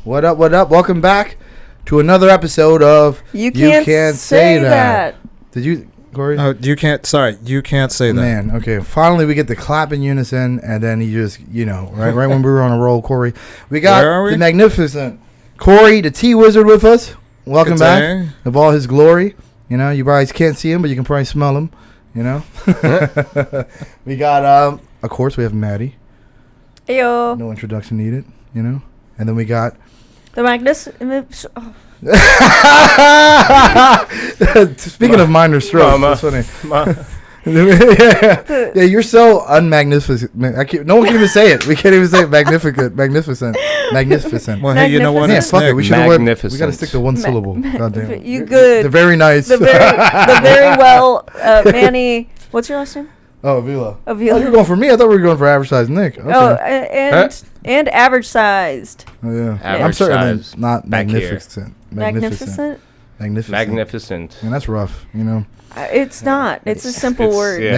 What up, what up? Welcome back to another episode of You Can't Say That. Did you, Corey? You can't say that. Man, okay. Finally, we get the clap in unison, and then he just, right when we were on a roll, Corey. We got the magnificent Corey, the T-Wizard with us. Welcome back of all his glory. You guys can't see him, but you can probably smell him. We got, of course, we have Maddie. Heyo. No introduction needed, And then we got... The Magnus... Speaking of minor strokes, that's funny. Yeah, you're so unmagnificent. No one can even say it. We can't even say it. Magnificent. Well, hey, you know what? Yeah, fuck it. We got to stick to one syllable. God damn it. You good. The very nice. The very well, Manny. What's your last name? Oh, Avila. Oh, you were going for me? I thought we were going for average sized Nick. Okay. Oh, and average sized. Oh, yeah. Average I'm certainly size not magnificent. Magnificent? Magnificent. And that's rough, It's not. It's a simple word. Yeah.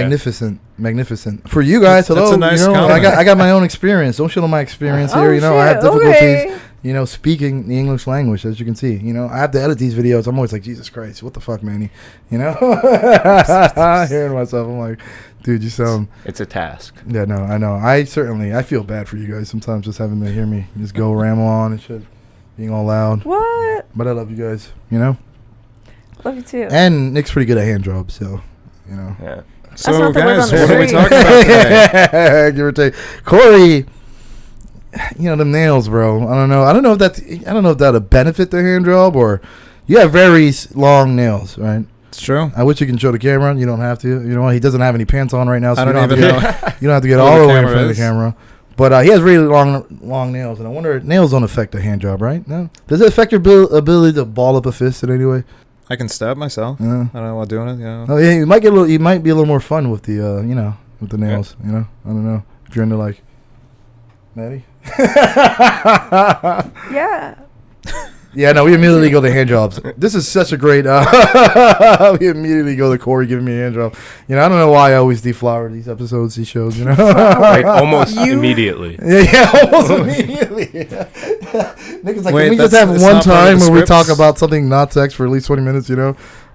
Magnificent. For you guys, hello. That's a nice I got my own experience. Don't shit on my experience here. Shit. I have difficulties, speaking the English language, as you can see. I have to edit these videos. I'm always like, Jesus Christ, what the fuck, Manny? Hearing myself, I'm like, dude, you sound... It's a task. Yeah, no, I know. I feel bad for you guys sometimes just having to hear me just go ramble on and shit, being all loud. What? But I love you guys, Love you too. And Nick's pretty good at hand jobs, so, Yeah. So, guys, what are we talking about today? Give or take. Corey, them nails, bro. I don't know if that'll benefit the hand job, or you have very long nails, right? It's true. I wish you can show the camera. You don't have to. He doesn't have any pants on right now, so I don't you even don't have to get all the way in front of the camera. But he has really long nails, and I wonder, nails don't affect the hand job, right? No. Does it affect your ability to ball up a fist in any way? I can stab myself. I don't know while doing it. Oh yeah, you might be a little more fun with the with the nails. I don't know if you're into like, Maddie. Yeah. Yeah, no, we immediately go to hand jobs. This is such a great... we immediately go to Corey giving me a hand job. I don't know why I always deflower these episodes, these shows, Like almost immediately. Yeah, almost immediately. Nick is like, wait, can we just have one time where we talk about something not sex for at least 20 minutes,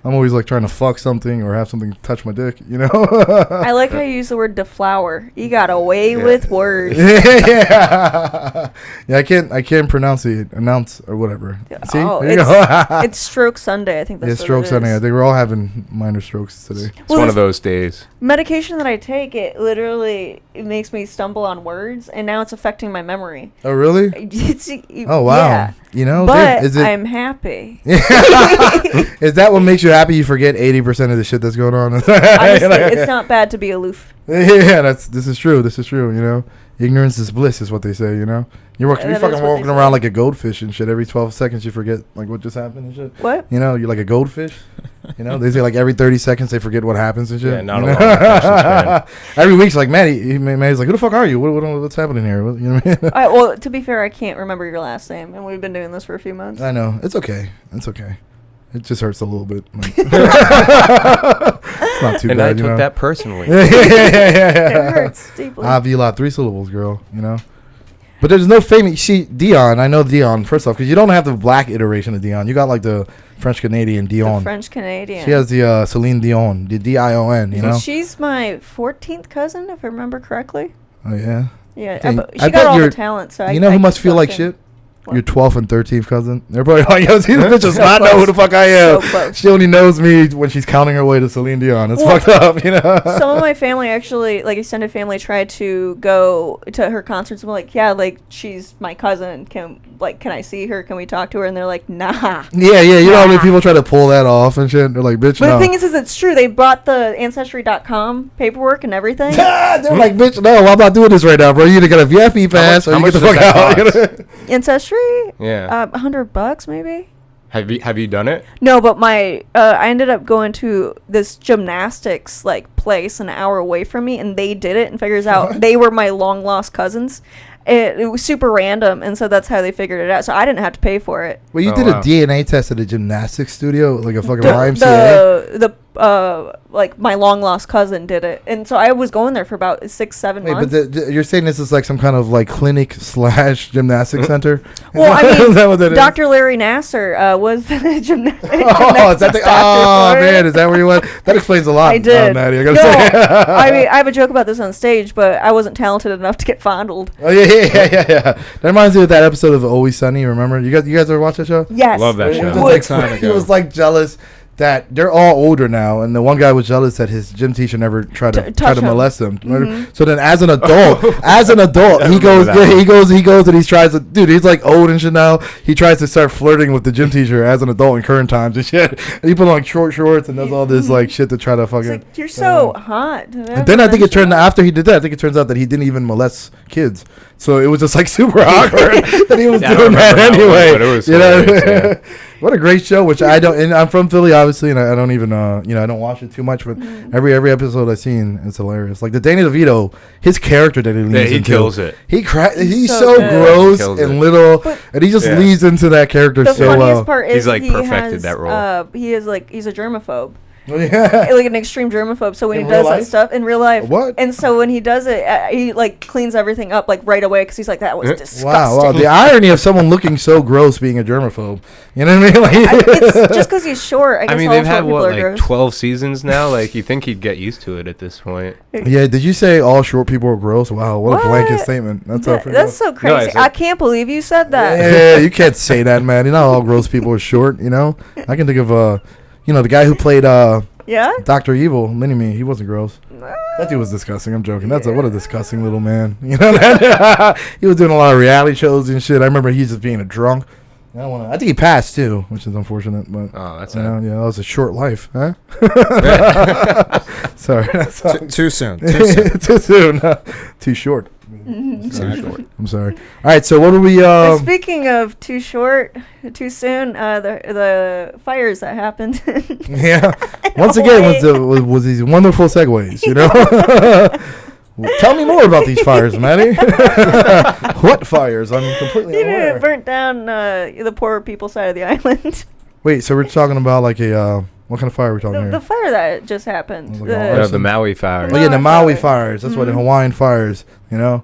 I'm always like trying to fuck something or have something touch my dick, I like how you use the word deflower. You got away with words. Yeah, I can't announce or whatever. See, it's Stroke Sunday. I think that's It's Stroke Sunday. I think we're all having minor strokes today. It's one of those days. Medication that I take, it makes me stumble on words, and now it's affecting my memory. Oh, really? Oh, wow. Yeah. But I'm happy. Is that what makes you happy? You forget 80% of the shit that's going on. Honestly, it's not bad to be aloof. Yeah, this is true. Ignorance is bliss, is what they say. You're fucking walking around like a goldfish and shit. Every 12 seconds, you forget like what just happened and shit. What? You're like a goldfish. They say like every 30 seconds they forget what happens and shit. Yeah, not a long attention span. Every week's like Maddie's like, who the fuck are you? What's happening here? You know what I mean? Well, to be fair, I can't remember your last name, and we've been doing this for a few months. I know. It's okay. It just hurts a little bit. It's not too and bad. I took that personally. Yeah. It hurts deeply. Avila, 3 syllables, girl. But there's no famous. See, Dion. I know Dion. First off, because you don't have the black iteration of Dion. You got like the French Canadian Dion. The French Canadian. She has the Celine Dion, the Dion. She's my 14th cousin, if I remember correctly. Oh yeah. Yeah, Okay. she got all the talent. So who must feel like shit? What? Your 12th and 13th cousin. They're probably like, yo, these bitches So not close. know who the fuck I am. So She only knows me when she's counting her way to Celine Dion. It's fucked up, Some of my family actually, like extended family, tried to go to her concerts and were like, yeah, like she's my cousin. Can I see her? Can we talk to her? And they're like, nah. Yeah. You know how many people try to pull that off and shit? They're like, bitch, But no. the thing is it's true. They brought the Ancestry.com paperwork and everything. They're like, bitch, no, I'm not doing this right now, bro. You either got a VIP pass or you get the fuck out. Ancestry? Yeah. $100 maybe. Have you done it? No, but I ended up going to this gymnastics place an hour away from me, and they did it and figures out they were my long lost cousins. It was super random, and so that's how they figured it out. So I didn't have to pay for it. Well, you did a DNA test at a gymnastics studio, like a fucking YMCA. like my long lost cousin did it, and so I was going there for about 6-7 months. But you're saying this is like some kind of like clinic / gymnastics center? Well, I mean, is that what that Dr. is? Larry Nasser was the gymnastics. Oh, is that the, man, is that where you went? That explains a lot. I did. Maddie, I gotta say. I mean, I have a joke about this on stage, but I wasn't talented enough to get fondled. Oh yeah. That reminds me of that episode of Always Sunny. Remember? You guys ever watch that show? Yes, Love that show. He was like jealous that they're all older now, and the one guy was jealous that his gym teacher never tried to molest him. Mm-hmm. So then, as an adult, he goes, and he tries to, dude, he's like old and shit now. He tries to start flirting with the gym teacher as an adult in current times and shit. And he put on short shorts and does all this like shit to try to fucking. It's like, you're so hot. And then I think it turned after he did that. I think it turns out that he didn't even molest kids. So it was just like super awkward that he was doing that anyway. But it was hilarious, What a great show, which I don't, and I'm from Philly, obviously, and I don't even, I don't watch it too much, but every episode I've seen is hilarious. Like the Danny DeVito, his character that he leads into, kills it. He's so gross and little, and he just leads into that character so well. The funniest part is he's like perfected that role. He's a germaphobe. Yeah. Like an extreme germaphobe. So when he does that stuff in real life, and so when he does it, he like cleans everything up like right away because he's like, that was disgusting. Wow, the irony of someone looking so gross being a germaphobe. You know what I mean? Like, it's just because he's short. I mean, they've had like 12 seasons now. Like you think he'd get used to it at this point. Yeah. Did you say all short people are gross? Wow, what a blanket statement. That's so crazy. No, I can't believe you said that. Yeah, you can't say that, man. Not all gross people are short. You know, I can think of the guy who played Dr. Evil, Mini-Me. He wasn't gross. That dude was disgusting. I'm joking. What a disgusting little man. You know that? He was doing a lot of reality shows and shit. I remember he's just being a drunk. I think he passed too, which is unfortunate. But that's that was a short life, huh? Sorry. Too soon. Too soon. Too short. I'm sorry. All right, so what are we? Speaking of too short, too soon, the fires that happened. Yeah. Once again, was these wonderful segues, you know? Tell me more about these fires, Maddie. What fires? I'm completely unaware. It burnt down the poor people side of the island. Wait, so we're talking about like a what kind of fire are we talking here? The fire that just happened. Like the Maui fires. Oh yeah, the Maui fires. That's what the Hawaiian fires. You know,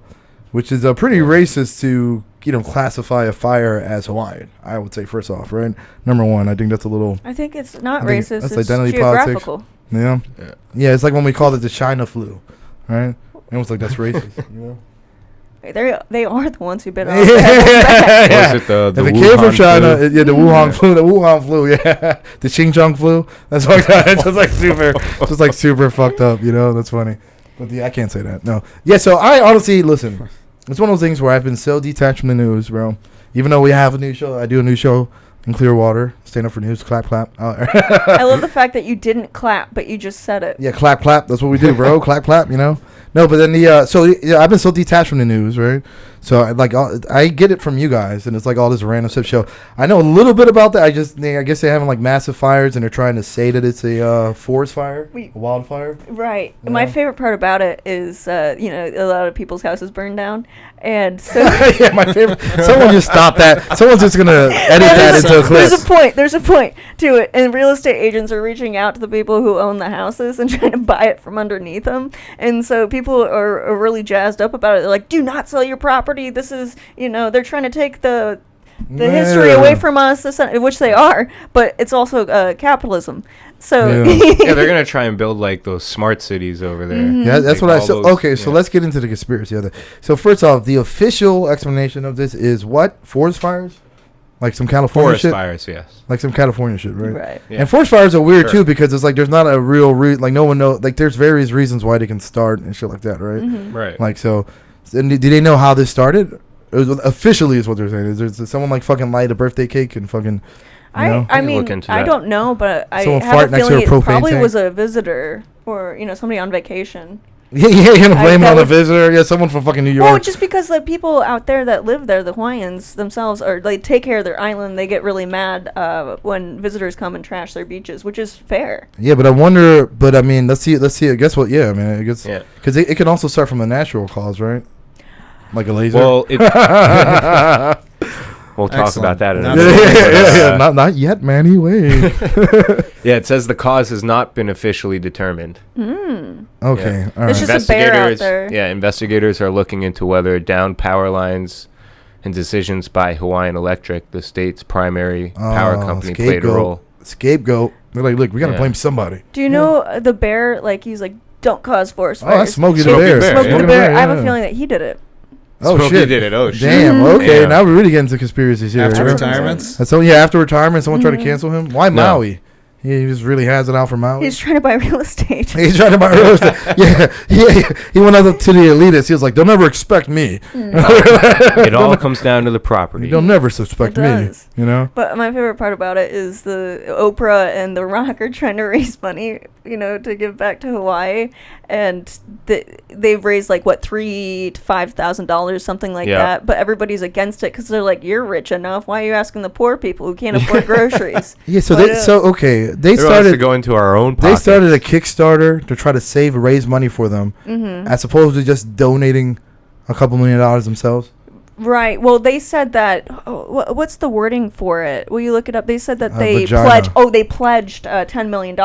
which is pretty racist to classify a fire as Hawaiian. I would say first off, right? Number one, I think that's a little. I think it's not racist. That's it's identity geographical. Politics. Yeah. It's like when we called it the China flu, right? It was like that's racist. You know. They are the ones who bit off. Was it the if it came from China, the Wuhan flu, the Xinjiang flu. That's why it's just like super fucked up. That's funny. But I can't say that. No. Yeah. So I honestly listen. It's one of those things where I've been so detached from the news, bro. Even though we have a new show, I do a new show in Clearwater. Stand up for news. Clap, clap. I love the fact that you didn't clap, but you just said it. Yeah, clap, clap. That's what we do, bro. Clap, clap. No, but then I've been so detached from the news, right? So I get it from you guys, and it's like all this random stuff. Show I know a little bit about that. I guess they're having like massive fires, and they're trying to say that it's a forest fire, a wildfire. Right. Yeah. My favorite part about it is a lot of people's houses burned down, and so yeah, my favorite. Someone just stop that. Someone's just gonna edit that into a clip. There's a point to it, and real estate agents are reaching out to the people who own the houses and trying to buy it from underneath them, and so people are really jazzed up about it. They're like, do not sell your property. This is, they're trying to take the history away from us, which they are, but it's also capitalism. So they're gonna try and build like those smart cities over there. Mm-hmm. Yeah, that's what I said. Okay, so let's get into the conspiracy of it. So first off, the official explanation of this is what? Forest fires? Like some California shit? Forest fires, yes. Like some California shit, right? Right. Yeah. And forest fires are weird too because it's like there's not a real like no one knows. Like there's various reasons why they can start and shit like that, right? Mm-hmm. Right. Like so, and do they know how this started? Officially is what they're saying. Is there someone like fucking light a birthday cake and fucking? I mean, I don't know, but I someone have a feeling it probably tank? Was a visitor or somebody on vacation. Yeah, you're gonna blame it on a visitor. Yeah, someone from fucking New York. Well, just because the people out there that live there, the Hawaiians themselves, they take care of their island. They get really mad when visitors come and trash their beaches, which is fair. Yeah, but I wonder. But I mean, let's see. Guess what? Yeah, I mean, I guess because it can also start from a natural cause, right? Like a laser. Well, We'll talk about that in a minute. Not yet, Manny. Wait. Yeah, it says the cause has not been officially determined. Okay. Yeah. All right. There's just a bear out there. Yeah, investigators are looking into whether downed power lines and decisions by Hawaiian Electric, the state's primary power company, played a role. Scapegoat. They're like, look, we got to blame somebody. Do you know the bear, like, he's like, don't cause forest fires. Oh, that's Smokey the Bear. Smokey the Bear. I have a feeling that he did it. Oh, Smokey shit. did it. Oh, shit. Damn. Okay, now we're really getting into conspiracies here. After retirements? So, yeah, after retirement, someone tried to cancel him. Why Maui? He just really has it out for Maui. He's trying to buy real estate. He's trying to buy real estate. Yeah. He went out to the elitists. He was like, they'll never expect me. It all comes down to the property. They'll never suspect me. You know? But my favorite part about it is the Oprah and The Rock are trying to raise money, to give back to Hawaii. And they've raised like, what, $3,000 to $5,000, something like that. But everybody's against it because they're like, you're rich enough. Why are you asking the poor people who can't afford groceries? Yeah, they started to go into our own They pockets. started a Kickstarter to try to raise money for them, as opposed to just donating a couple $1 million themselves. Right. Well, they said that. What's the wording for it? Will you look it up? They said that they vagina. pledged $10 million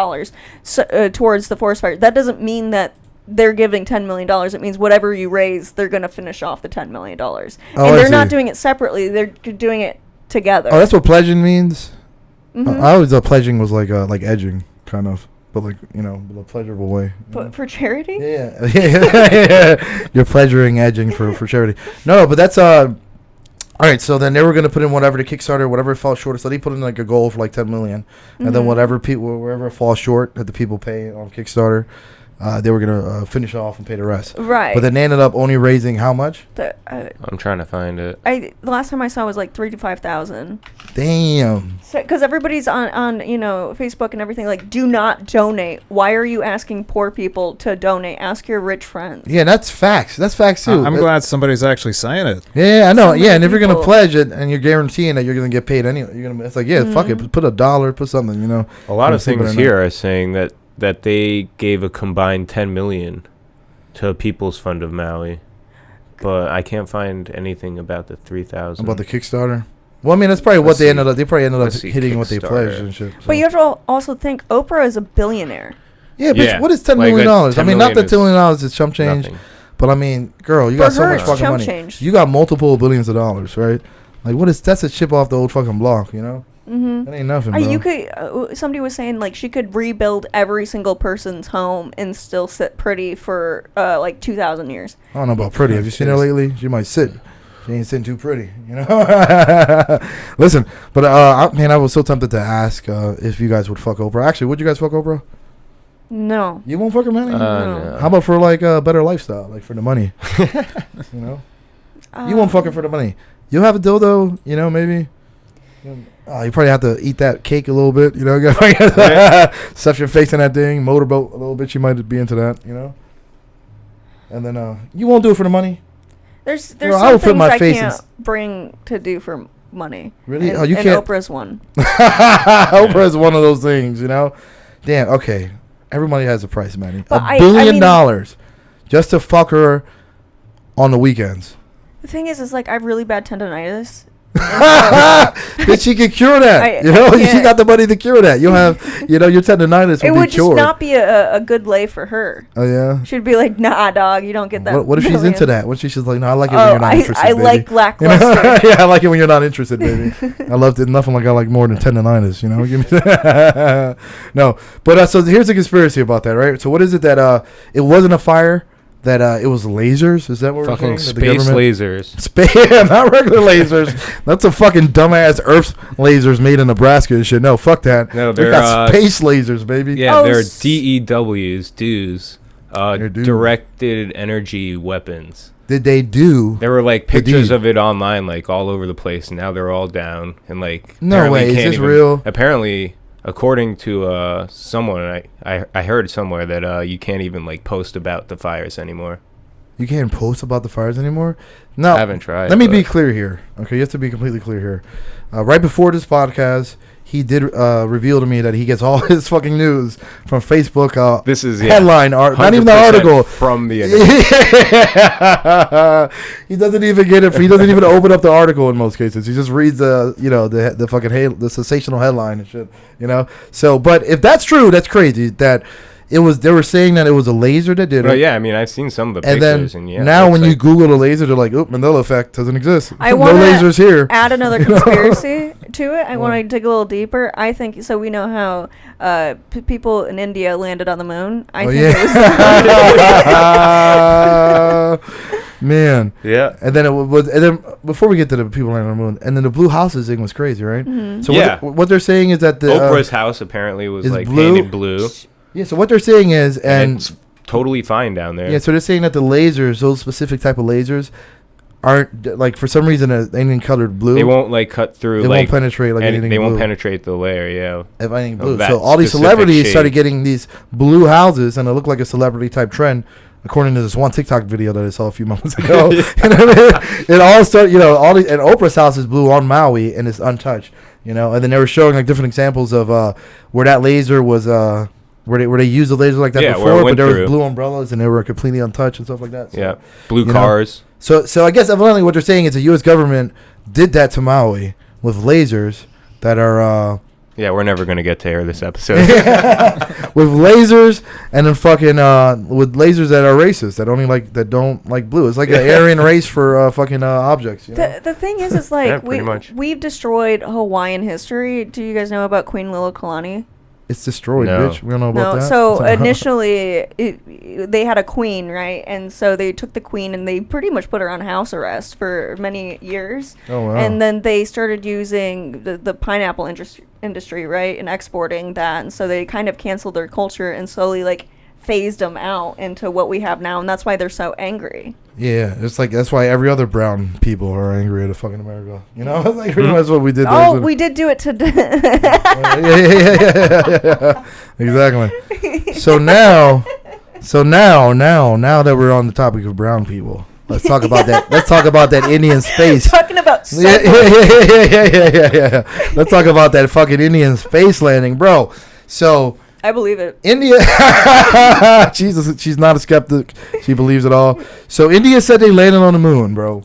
towards the forest fire. That doesn't mean that they're giving $10 million. It means whatever you raise, they're going to finish off the $10 million. And they're not doing it separately. They're doing it together. Oh, that's what pledging means? I always thought pledging was like edging, kind of. But like, in a pleasurable way. But for charity? Yeah. You're pleasuring edging for charity. No, but that's all right, so then they were gonna put in whatever the Kickstarter, whatever it fell short. So they put in like a goal for like 10 million. And then wherever it falls short that the people pay on Kickstarter, they were gonna finish off and pay the rest. Right. But then they ended up only raising how much? I'm trying to find it. The last time I saw it was like 3,000 to 5,000. Damn. Because everybody's on Facebook and everything like, do not donate. Why are you asking poor people to donate? Ask your rich friends. Yeah, that's facts. That's facts too. I'm glad somebody's actually saying it. Yeah, I know. Yeah, and if you're gonna pledge it and you're guaranteeing that you're gonna get paid anyway, it's like, fuck it, put $1, put something. A lot of things here are saying that they gave a combined $10 million to People's Fund of Maui, but I can't find anything about the 3,000. About the Kickstarter. Well, I mean, that's probably what they ended up. They probably ended up hitting what they pledged and shit. So. But you have to also think Oprah is a billionaire. Yeah, but what is $10 million? I mean, not that $10 million is chump change, but I mean, girl, you got so much fucking money. Change. You got multiple billions of dollars, right? Like, that's a chip off the old fucking block, That ain't nothing, bro. You could. Somebody was saying like she could rebuild every single person's home and still sit pretty for like 2,000 years. I don't know about pretty. Have you seen her lately? She might sit. She ain't sitting too pretty, Listen, but I was so tempted to ask if you guys would fuck Oprah. Actually, would you guys fuck Oprah? No. You won't fuck her, man? No. How about for like a better lifestyle, like for the money? You won't fuck her for the money. You'll have a dildo, maybe. You probably have to eat that cake a little bit, stuff your face in that thing, motorboat a little bit. You might be into that, And then you won't do it for the money. There's some things I can't bring to do for money. Really? And, you can't. And Oprah's one. Oprah's one of those things, Damn. Okay. Everybody has a price, Manny. $1 billion just to fuck her on the weekends. The thing is like I have really bad tendonitis. But she can cure that. She got the money to cure that. You'll have, your tendonitis will be cured. It would just not be a good lay for her. Oh yeah. She'd be like, nah, dog, you don't get that. What if she's into that? What if she's like, no, I like it when you're not interested. I like lackluster. Yeah, I like it when you're not interested, baby. I loved it. Nothing like I like more than tendonitis. No, but so here's the conspiracy about that, right? So what is it that it wasn't a fire? That it was lasers? Is that what fucking we're saying? Space lasers. Not regular lasers. That's a fucking dumbass Earth lasers made in Nebraska and shit. No, fuck that. No, they got space lasers, baby. Yeah, they're DEWs, directed energy weapons. Did they do? There were like pictures of it online, like all over the place. And now they're all down and like. No way, is this real? Apparently. According to someone, I heard somewhere that you can't even like post about the fires anymore. You can't post about the fires anymore? No. I haven't tried. Let me be clear here. Okay, you have to be completely clear here. Right before this podcast, he did reveal to me that he gets all his fucking news from Facebook. This is headline art, not even the article from the internet. He doesn't even get it. He doesn't even open up the article in most cases. He just reads the fucking the sensational headline and shit. So, but if that's true, that's crazy. That it was. They were saying that it was a laser that did it. Yeah, I mean, I've seen some of the and pictures. Then now when you Google a laser, they're like, "Oop, Mandela effect doesn't exist. I no want lasers here." Add another conspiracy to it. I want to dig a little deeper. I think so. We know how people in India landed on the moon. I think it was man. Yeah. And then it was. And then before we get to the people landing on the moon, and then the blue houses thing was crazy, right? Mm-hmm. So what they're saying is that the Oprah's house apparently was like painted blue. Yeah. So what they're saying is, and it's totally fine down there. Yeah. So they're saying that the lasers, those specific type of lasers, aren't like for some reason anything colored blue. They won't like cut through. They won't penetrate like anything. They blue. won't penetrate the layer. Yeah. If anything blue. So all these celebrities started getting these blue houses, and it looked like a celebrity type trend. According to this one TikTok video that I saw a few moments ago, it all started. And Oprah's house is blue on Maui and it's untouched. And then they were showing like different examples of where that laser was. Where they used the laser like that before, but there was blue umbrellas and they were completely untouched and stuff like that. So, blue cars. So I guess evidently what they're saying is the U.S. government did that to Maui with lasers that are. We're never gonna get to air this episode. With lasers and then fucking with lasers that are racist that don't like blue. It's like an Aryan race for fucking objects. The thing is, it's like we've destroyed Hawaiian history. Do you guys know about Queen Liliuokalani? It's destroyed, no. bitch. We don't know about that. So initially, they had a queen, right? And so they took the queen and they pretty much put her on house arrest for many years. Oh, wow. And then they started using the pineapple industry, right? And exporting that. And so they kind of canceled their culture and slowly, like, phased them out into what we have now. And that's why they're so angry. Yeah, it's like that's why every other brown people are angry at fucking America. It's like pretty much what we did. We did do it today. Yeah. Exactly. So now that we're on the topic of brown people, let's talk about that. Let's talk about that Indian space. Talking about yeah. Let's talk about that fucking Indian space landing, bro. So. I believe it. India, Jesus, she's not a skeptic. She believes it all. So India said they landed on the moon, bro. All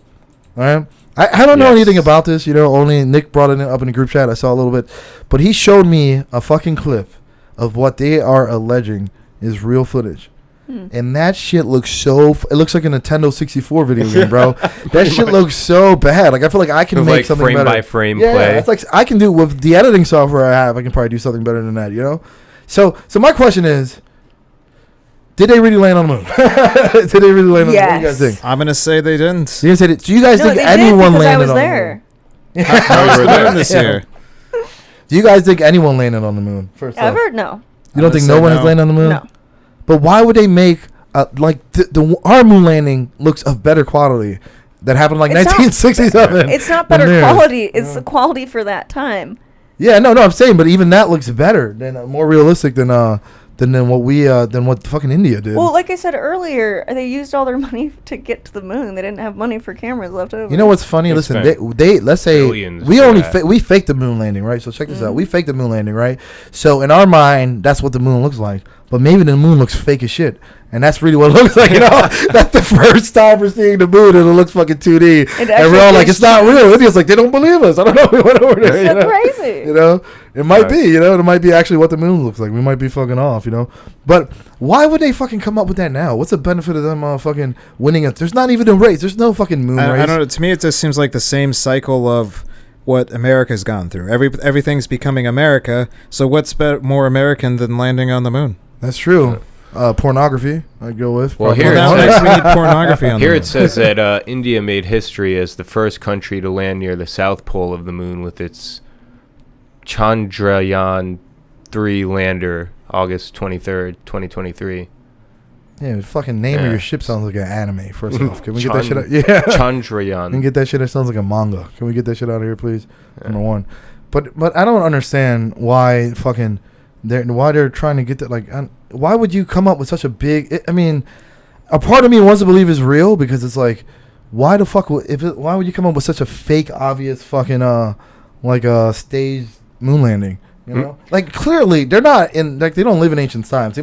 right. I don't know anything about this. Only Nick brought it up in the group chat. I saw a little bit, but he showed me a fucking clip of what they are alleging is real footage. And that shit looks it looks like a Nintendo 64 video game, bro. That shit looks so bad. Like I feel like I can make something frame better. by frame play. Yeah, it's like I can do with the editing software I have. I can probably do something better than that, So my question is, did they really land on the moon? Did they really land on the moon? What do you guys think? I'm gonna say they didn't. You said it. Do you guys think anyone landed on the moon? I was there this year. Do you guys think anyone landed on the moon? First off? Ever? No. You don't think no one has landed on the moon? No. But why would they make our moon landing looks of better quality that happened like 1967? It's not better quality. It's the quality for that time. Yeah, no, I'm saying, but even that looks better than more realistic than what fucking India did. Well, like I said earlier, they used all their money to get to the moon. They didn't have money for cameras left over. You know what's funny? Listen, they let's say we faked the moon landing, right? So check this out. We faked the moon landing, right? So in our mind, that's what the moon looks like. But maybe the moon looks fake as shit. And that's really what it looks like, That's the first time we're seeing the moon and it looks fucking 2D. And we're all like, it's not real. India's like, they don't believe us. I don't know. We went over there. It's so crazy. It might be, it might be actually what the moon looks like. We might be fucking off, But why would they fucking come up with that now? What's the benefit of them fucking winning it? There's not even a race. There's no fucking moon race. I don't know. To me, it just seems like the same cycle of what America's gone through. Everything's becoming America. So what's more American than landing on the moon? That's true. Pornography, I'd go with. Well, here pornography on here it says that India made history as the first country to land near the south pole of the moon with its Chandrayaan-3 lander, August 23rd, 2023. Yeah, the fucking name of your ship sounds like an anime. First off, can we get that shit out? Yeah, Chandrayaan. Can we get that shit? That sounds like a manga. Can we get that shit out of here, please? Number one. But I don't understand why fucking they're trying to get that. Like, why would you come up with such a big? A part of me wants to believe it's real because it's like, why the fuck why would you come up with such a fake, obvious fucking like a stage moon landing. You know, like clearly they're not in like they don't live in ancient times. They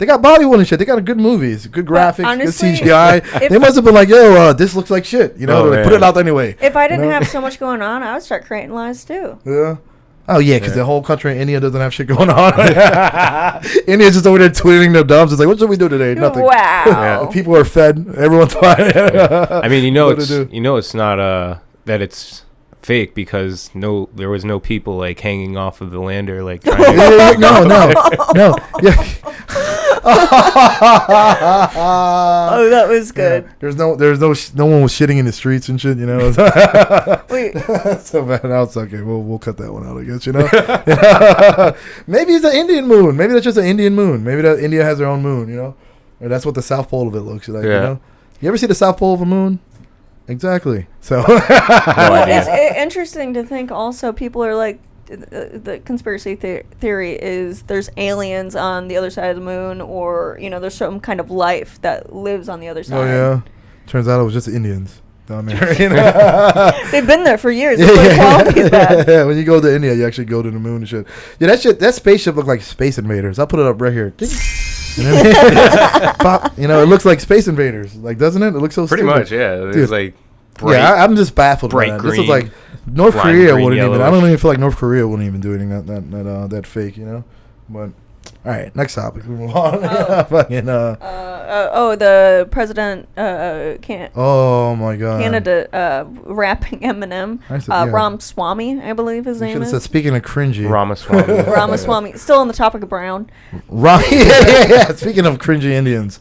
got Bollywood and shit. They got good movies, good graphics, honestly, good CGI. They must have been like, yo, this looks like shit. You know, put it out anyway. If I didn't have so much going on, I would start creating lies too. Yeah. Oh yeah, because the whole country of India doesn't have shit going on. India's just over there twiddling their thumbs. It's like, what should we do today? Nothing. Wow. People are fed. Everyone's fine. I mean, it's not that it's fake because there was no people like hanging off of the lander like trying to no yeah. Oh, that was good. Yeah. No one was shitting in the streets and shit, you know. Wait. So bad. That's okay. We'll cut that one out, I guess, you know. Maybe it's an Indian moon. Maybe that's just an Indian moon. Maybe that India has their own moon, you know. Or that's what the South Pole of it looks like, you know. You ever see the South Pole of a moon? Exactly. So it's interesting to think also people are like the conspiracy theory is there's aliens on the other side of the moon, or there's some kind of life that lives on the other side. Oh yeah. Turns out it was just the Indians down there. You know? They've been there for years. Yeah, when you go to India, you actually go to the moon and shit. Yeah, that spaceship looked like Space Invaders. I'll put it up right here. Pop, it looks like Space Invaders, like, doesn't it? It looks so pretty stupid. much, yeah. There's like bright, I'm just baffled by that. This is like North Korea wouldn't even. I don't even feel like North Korea wouldn't even do anything that fake, you know. But all right, next topic. We move on. The president can't. Oh my God. Canada rapping Eminem. Ramaswamy, I believe his name is. Should have said, speaking of cringy. Ramaswamy. Still on the topic of brown. Yeah. Speaking of cringy Indians.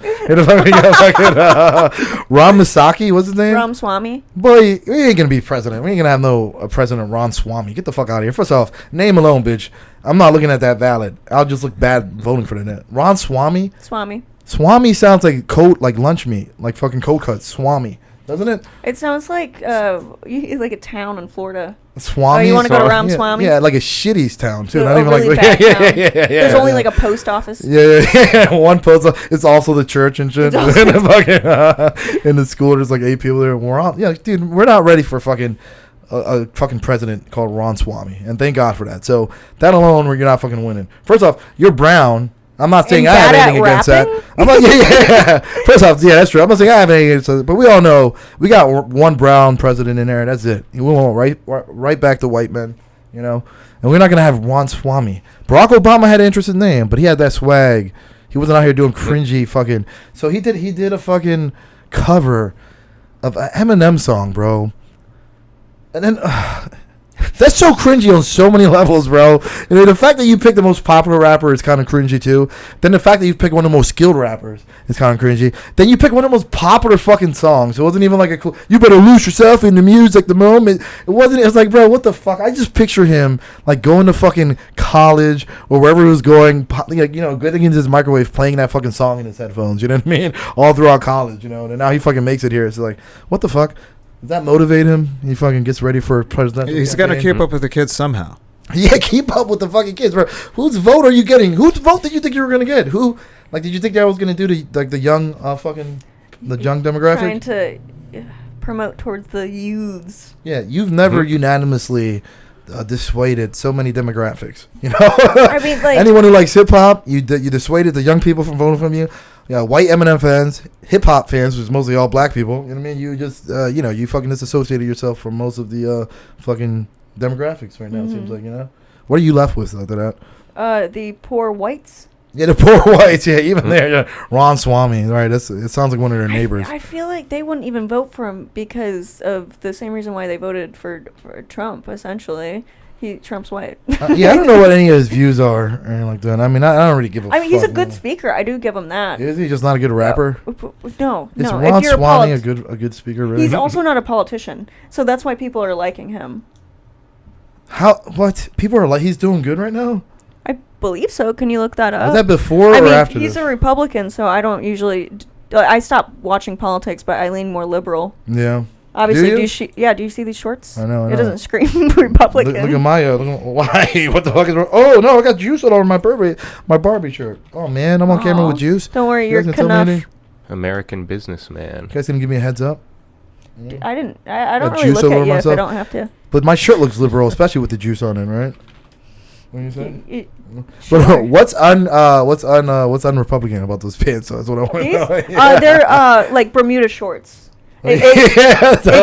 Ramasaki, what's his name? Ramaswamy. Boy, we ain't gonna be president. We ain't gonna have no President Ron Swamy. Get the fuck out of here. First off, name alone, bitch. I'm not looking at that ballot. I'll just look bad voting for the net. Ron Swamy? Swamy sounds like like lunch meat, like fucking cold cuts. Swamy, doesn't it? It sounds like like a town in Florida. Swamy. Oh, you want to go to Ramaswamy? Yeah, like a shitty town too. Not even really like bad town. There's only like a post office. Yeah. One post office. It's also the church and shit. In the school, there's like 8 people there. Dude, we're not ready for fucking a fucking president called Ron Swamy, and thank God for that. So that alone, you're not fucking winning. First off, you're brown. I'm not saying I have anything against that. I'm like, yeah. First off, yeah, that's true. I'm not saying I have anything against that, but we all know we got one brown president in there, and that's it. We went right back to white men, you know. And we're not gonna have Ron Swamy. Barack Obama had an interesting name, but he had that swag. He wasn't out here doing cringy fucking. So he did a fucking cover of an Eminem song, bro. And then that's so cringy on so many levels, bro. And the fact that you picked the most popular rapper is kind of cringy too. Then the fact that you picked one of the most skilled rappers is kind of cringy. Then you pick one of the most popular fucking songs. It wasn't even like a cool. You better lose yourself in the music. The moment it wasn't. It was like, bro, what the fuck? I just picture him like going to fucking college or wherever he was going, like, getting into his microwave, playing that fucking song in his headphones. You know what I mean? All throughout college, And now he fucking makes it here. It's like, what the fuck? Does that motivate him? He fucking gets ready for presidential. He's got to keep up with the kids somehow. Yeah, keep up with the fucking kids, bro. Whose vote are you getting? Whose vote did you think you were gonna get? Who? Like, did you think that was gonna do the young the young demographic? Trying to promote towards the youths. Yeah, you've never unanimously dissuaded so many demographics. I mean, like, anyone who likes hip hop, you dissuaded the young people from voting from you. Yeah, white Eminem fans, hip hop fans, which is mostly all black people. You know what I mean? You just, you fucking disassociated yourself from most of the fucking demographics right now. It seems like, What are you left with after that? The poor whites. Yeah, the poor whites. Yeah, even there. Yeah. Ron Swamy. Right. It sounds like one of their neighbors. I feel like they wouldn't even vote for him because of the same reason why they voted for Trump, essentially. Trump's white. I don't know what any of his views are or anything like that. I mean, I don't really give a fuck. He's a good speaker. I do give him that. Is he just not a good rapper? No. Is Ron Swamy a good speaker, really? He's also not a politician, so that's why people are liking him. What? People are like, he's doing good right now? I believe so. Can you look that up? Was that before or after he's a Republican, so I don't usually... I stopped watching politics, but I lean more liberal. Yeah. Obviously, do you see these shorts? I know. It doesn't scream Republican. Look at my, why? What the fuck is wrong? Oh, no, I got juice all over my Barbie shirt. Oh, man, I'm on camera with juice. Don't worry, you're enough. American businessman. You guys gonna give me a heads up? I don't really look at you if I don't have to. But my shirt looks liberal, especially with the juice on it, right? What you say? Sure. What's un-Republican about those pants? So that's what I want to know. They're like Bermuda shorts. It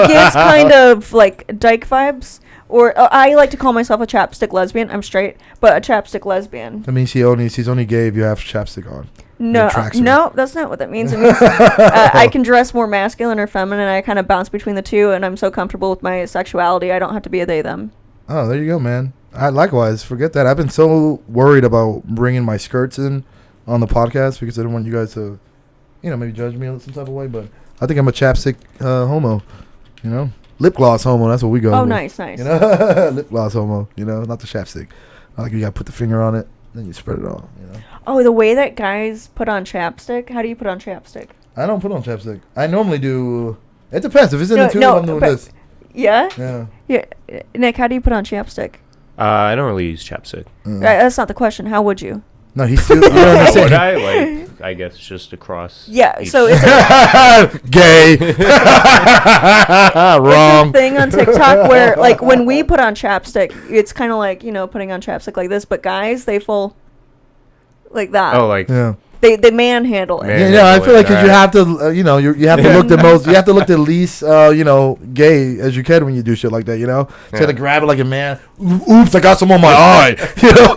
gives kind of like dyke vibes. Or I like to call myself a chapstick lesbian. I'm straight, but a chapstick lesbian. I mean, she's only gay if you have chapstick on. No, that's not what that means. It means I can dress more masculine or feminine. I kind of bounce between the two, and I'm so comfortable with my sexuality. I don't have to be a they them. Oh, there you go, man. Likewise, forget that. I've been so worried about bringing my skirts in on the podcast because I don't want you guys to, maybe judge me in some type of way. But I think I'm a chapstick homo, Lip gloss homo, that's what we go with. Nice. Lip gloss homo, not the chapstick. I like you gotta put the finger on it, then you spread it all, Oh, the way that guys put on chapstick? How do you put on chapstick? I don't put on chapstick. I normally do. It depends. If it's in the tube, I'm doing this. Yeah? Yeah. Nick, how do you put on chapstick? I don't really use chapstick. That's not the question. How would you? No, he's still. You don't understand. Would I? I guess just across. Yeah, so it's gay. Wrong. It's a thing on TikTok where, like, when we put on chapstick, it's kind of like, putting on chapstick like this, but guys, they full like that. Oh, like. Yeah. They manhandle it. Yeah, I feel like because you have to, you have to look the most, you have to look the least, gay as you can when you do shit like that, So you have to grab it like a man. Oops, I got some on my eye.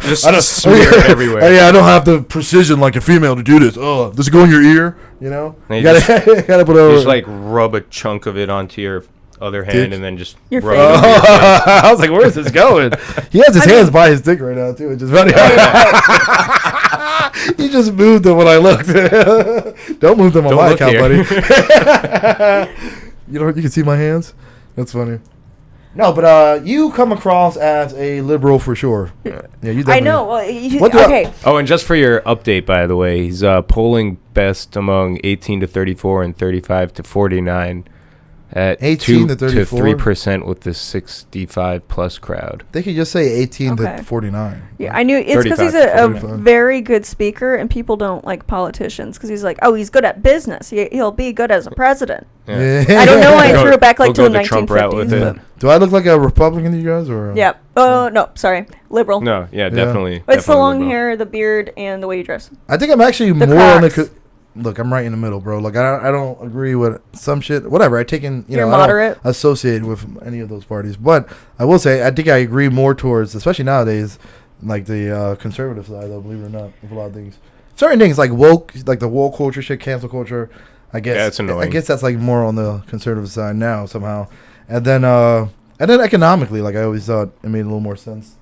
Just smear it everywhere. Yeah, I don't have the precision like a female to do this. Oh, does it go in your ear? You gotta put just like rub a chunk of it onto your other hand dick. And then just your rub face. it over your face. I was like, where's this going? He has his hands by his dick right now too, which is funny. He just moved them when I looked. Don't move them on my account, buddy. You can see my hands. That's funny. No, but you come across as a liberal for sure. Yeah, you definitely. I know. Okay. Oh, and just for your update, by the way, he's polling best among 18 to 34 and 35 to 49 at 18 to 34 3% with the 65 plus crowd. They could just say 18 to 49. Yeah, I knew it's because he's a very good speaker, and people don't like politicians because he's like, oh, he's good at business. He'll be good as a president. Yeah. I don't know why I threw it back like to the the Trump route with 1950s. it. Do I look like a Republican to you guys or? Yeah. Oh no, sorry, liberal. No, yeah, definitely. It's the long liberal. hair, the beard, and the way you dress. I think I'm actually The more on the. Crocs. Look, I'm right in the middle, bro. Like I don't agree with some shit. Whatever. I take in, You're I moderate. don't associate with any of those parties. But I will say, I think I agree more towards, especially nowadays, like the conservative side, though. Believe it or not, with a lot of things. Certain things like woke, like the woke culture shit, cancel culture. I guess. Yeah, it's annoying. I guess that's like more on the conservative side now somehow. And then economically, like I always thought it made a little more sense,